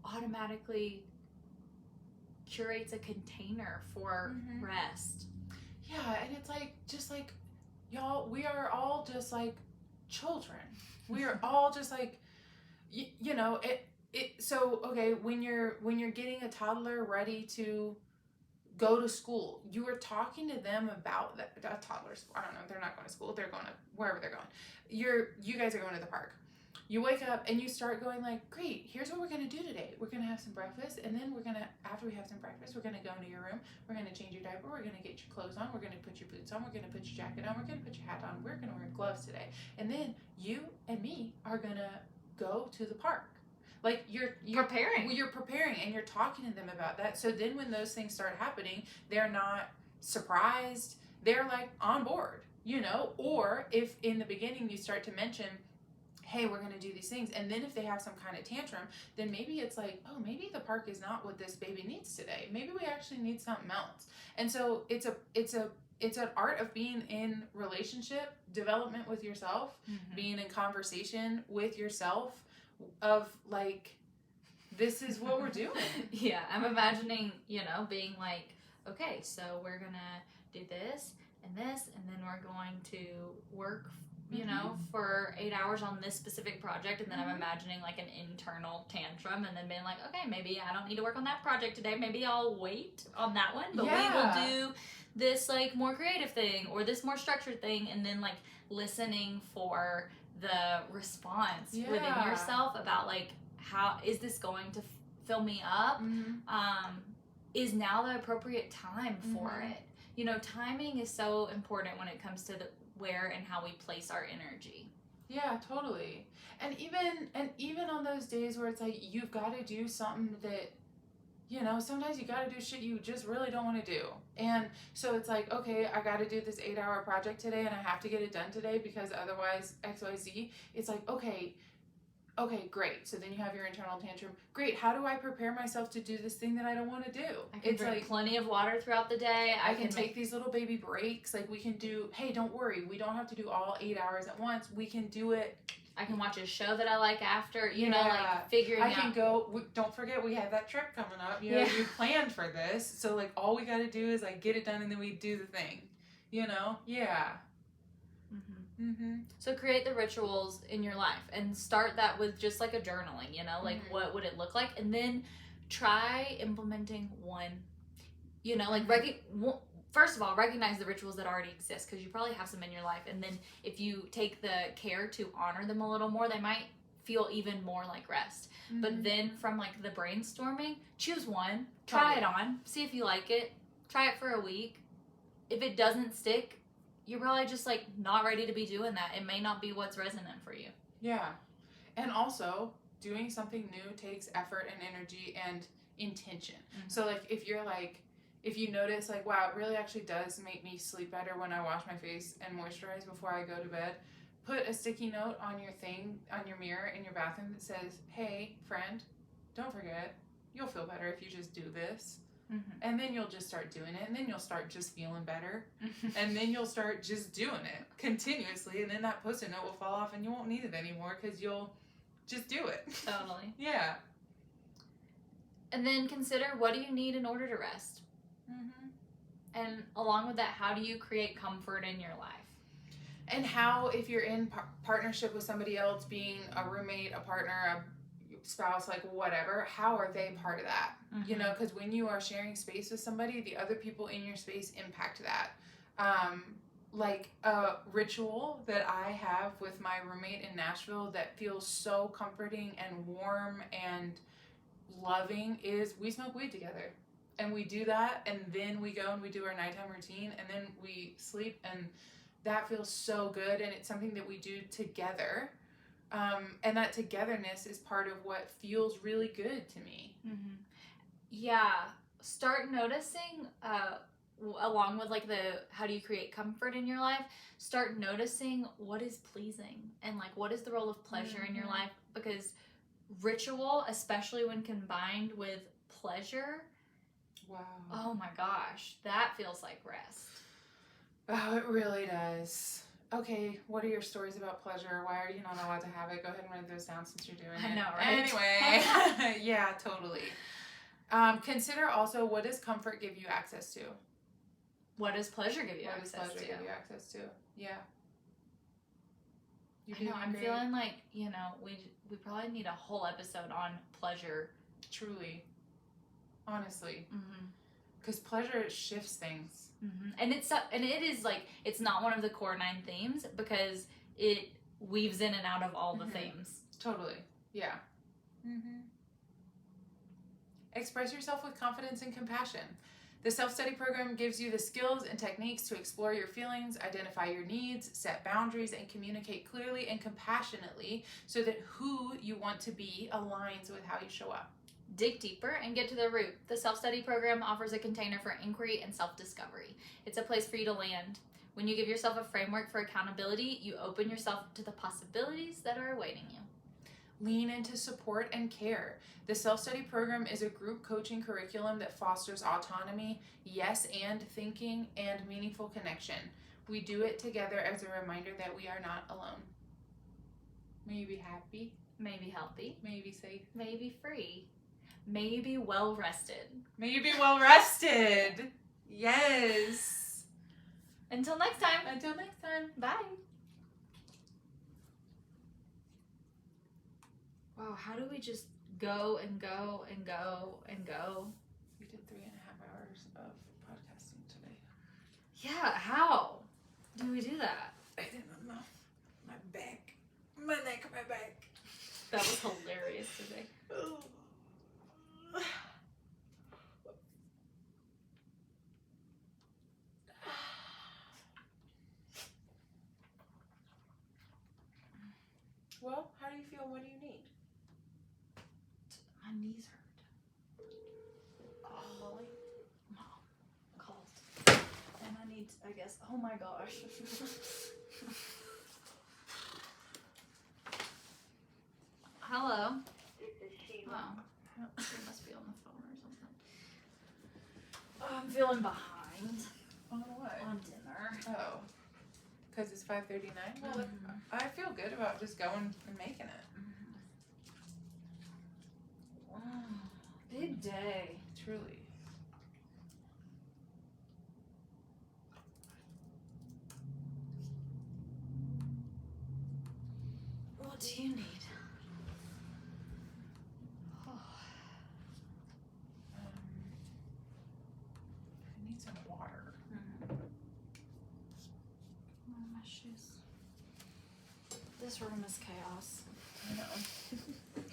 B: automatically curates a container for rest.
A: Yeah, and it's like, just like, y'all, we are all just like children. We are all just like, so, okay, when you're getting a toddler ready to go to school, you are talking to them about toddlers, I don't know, they're not going to school, they're going to wherever they're going. You guys are going to the park. You wake up and you start going like, great, here's what we're going to do today. We're going to have some breakfast, and then after we have some breakfast, we're going to go into your room. We're going to change your diaper. We're going to get your clothes on. We're going to put your boots on. We're going to put your jacket on. We're going to put your hat on. We're going to wear gloves today. And then you and me are going to go to the park. Like you're
B: preparing.
A: You're preparing, and you're talking to them about that. So then when those things start happening, they're not surprised. They're like on board, or if in the beginning you start to mention, hey, we're going to do these things. And then if they have some kind of tantrum, then maybe it's like, oh, maybe the park is not what this baby needs today. Maybe we actually need something else. And so it's an art of being in relationship development with yourself, being in conversation with yourself of like, this is what we're doing.
B: Yeah, I'm imagining, being like, okay, so we're going to do this and this, and then we're going to work for 8 hours on this specific project, and then I'm imagining like an internal tantrum, and then being like, okay, maybe I don't need to work on that project today, maybe I'll wait on that one, but we will do this like more creative thing or this more structured thing, and then like listening for the response within yourself about like, how is this going to fill me up? Is now the appropriate time for it? Timing is so important when it comes to where and how we place our energy.
A: Yeah, totally. And even on those days where it's like you've got to do something that sometimes you gotta do shit you just really don't want to do. And so it's like, okay, I gotta do this 8-hour project today and I have to get it done today because otherwise XYZ. It's like, okay, great. So then you have your internal tantrum. Great. How do I prepare myself to do this thing that I don't want to do?
B: I can drink plenty of water throughout the day.
A: I can take these little baby breaks. Like we can do, hey, don't worry. We don't have to do all 8 hours at once. We can do it.
B: I can watch a show that I like after, like figuring out.
A: I can go, don't forget we have that trip coming up. You planned for this. So like all we got to do is like get it done and then we do the thing, Yeah.
B: Mm-hmm. Mm-hmm. So create the rituals in your life and start that with just like a journaling, like what would it look like? And then try implementing one, first of all, recognize the rituals that already exist because you probably have some in your life. And then if you take the care to honor them a little more, they might feel even more like rest. Mm-hmm. But then from like the brainstorming, choose one, try it on, see if you like it, try it for a week. If it doesn't stick, you're probably just like not ready to be doing that. It may not be what's resonant for you.
A: Yeah. And also doing something new takes effort and energy and intention. Mm-hmm. So like if you notice like, wow, it really actually does make me sleep better when I wash my face and moisturize before I go to bed, put a sticky note on your mirror in your bathroom that says, hey, friend, don't forget, you'll feel better if you just do this. Mm-hmm. And then you'll just start doing it, and then you'll start just feeling better, and then you'll start just doing it continuously, and then that post-it note will fall off, and you won't need it anymore because you'll just do it.
B: Totally.
A: Yeah.
B: And then consider, what do you need in order to rest? Mm-hmm. And along with that, how do you create comfort in your life?
A: And how, if you're in partnership with somebody else, being a roommate, a partner, a spouse, like whatever, how are they part of that? Mm-hmm. Because when you are sharing space with somebody, the other people in your space impact that. Like a ritual that I have with my roommate in Nashville that feels so comforting and warm and loving is we smoke weed together. And we do that, and then we go and we do our nighttime routine, and then we sleep, and that feels so good, and it's something that we do together. And that togetherness is part of what feels really good to me.
B: Mm-hmm. Yeah. Start noticing, along with like how do you create comfort in your life, start noticing what is pleasing and like what is the role of pleasure in your life, because ritual, especially when combined with pleasure,
A: wow.
B: Oh my gosh, that feels like rest.
A: Oh, it really does. Okay, what are your stories about pleasure? Why are you not allowed to have it? Go ahead and write those down since you're doing it.
B: I know, right?
A: Anyway, yeah, totally. Consider also, what does comfort give you access to?
B: What does pleasure give you access to?
A: What does pleasure give you access to? Yeah.
B: I know, I'm feeling like, we probably need a whole episode on pleasure.
A: Truly. Honestly. Because pleasure shifts things.
B: Mm-hmm. And it is like, it's not one of the core 9 themes because it weaves in and out of all the themes.
A: Totally. Yeah. Express yourself with confidence and compassion. The self-study program gives you the skills and techniques to explore your feelings, identify your needs, set boundaries, and communicate clearly and compassionately so that who you want to be aligns with how you show up.
B: Dig deeper and get to the root. The self-study program offers a container for inquiry and self-discovery. It's a place for you to land. When you give yourself a framework for accountability, you open yourself to the possibilities that are awaiting you.
A: Lean into support and care. The self-study program is a group coaching curriculum that fosters autonomy, yes and thinking, and meaningful connection. We do it together as a reminder that we are not alone. May you be happy.
B: May you be healthy.
A: May you be safe.
B: May you be free. May you be well rested.
A: May you be well rested. Yes.
B: Until next time.
A: Until next time.
B: Bye. Wow, how do we just go and go and go and go?
A: We did 3.5 hours of podcasting today.
B: Yeah, how do we do that?
A: I didn't know. My back. My neck, my back.
B: That was hilarious today.
A: Well, how do you feel? What do you need?
B: My knees hurt. need, I guess. Oh my gosh. Hello.
C: This is Sheila.
B: Oh, she must be on the phone or something. Oh, I'm feeling behind
A: On what?
B: on dinner.
A: Oh. Because it's 5:39? Well,
B: Mhm.
A: I feel good about just going and making it.
B: Big day.
A: Truly.
B: What do you need?
A: I need some water.
B: Oh, my shoes. This room is chaos.
A: I know.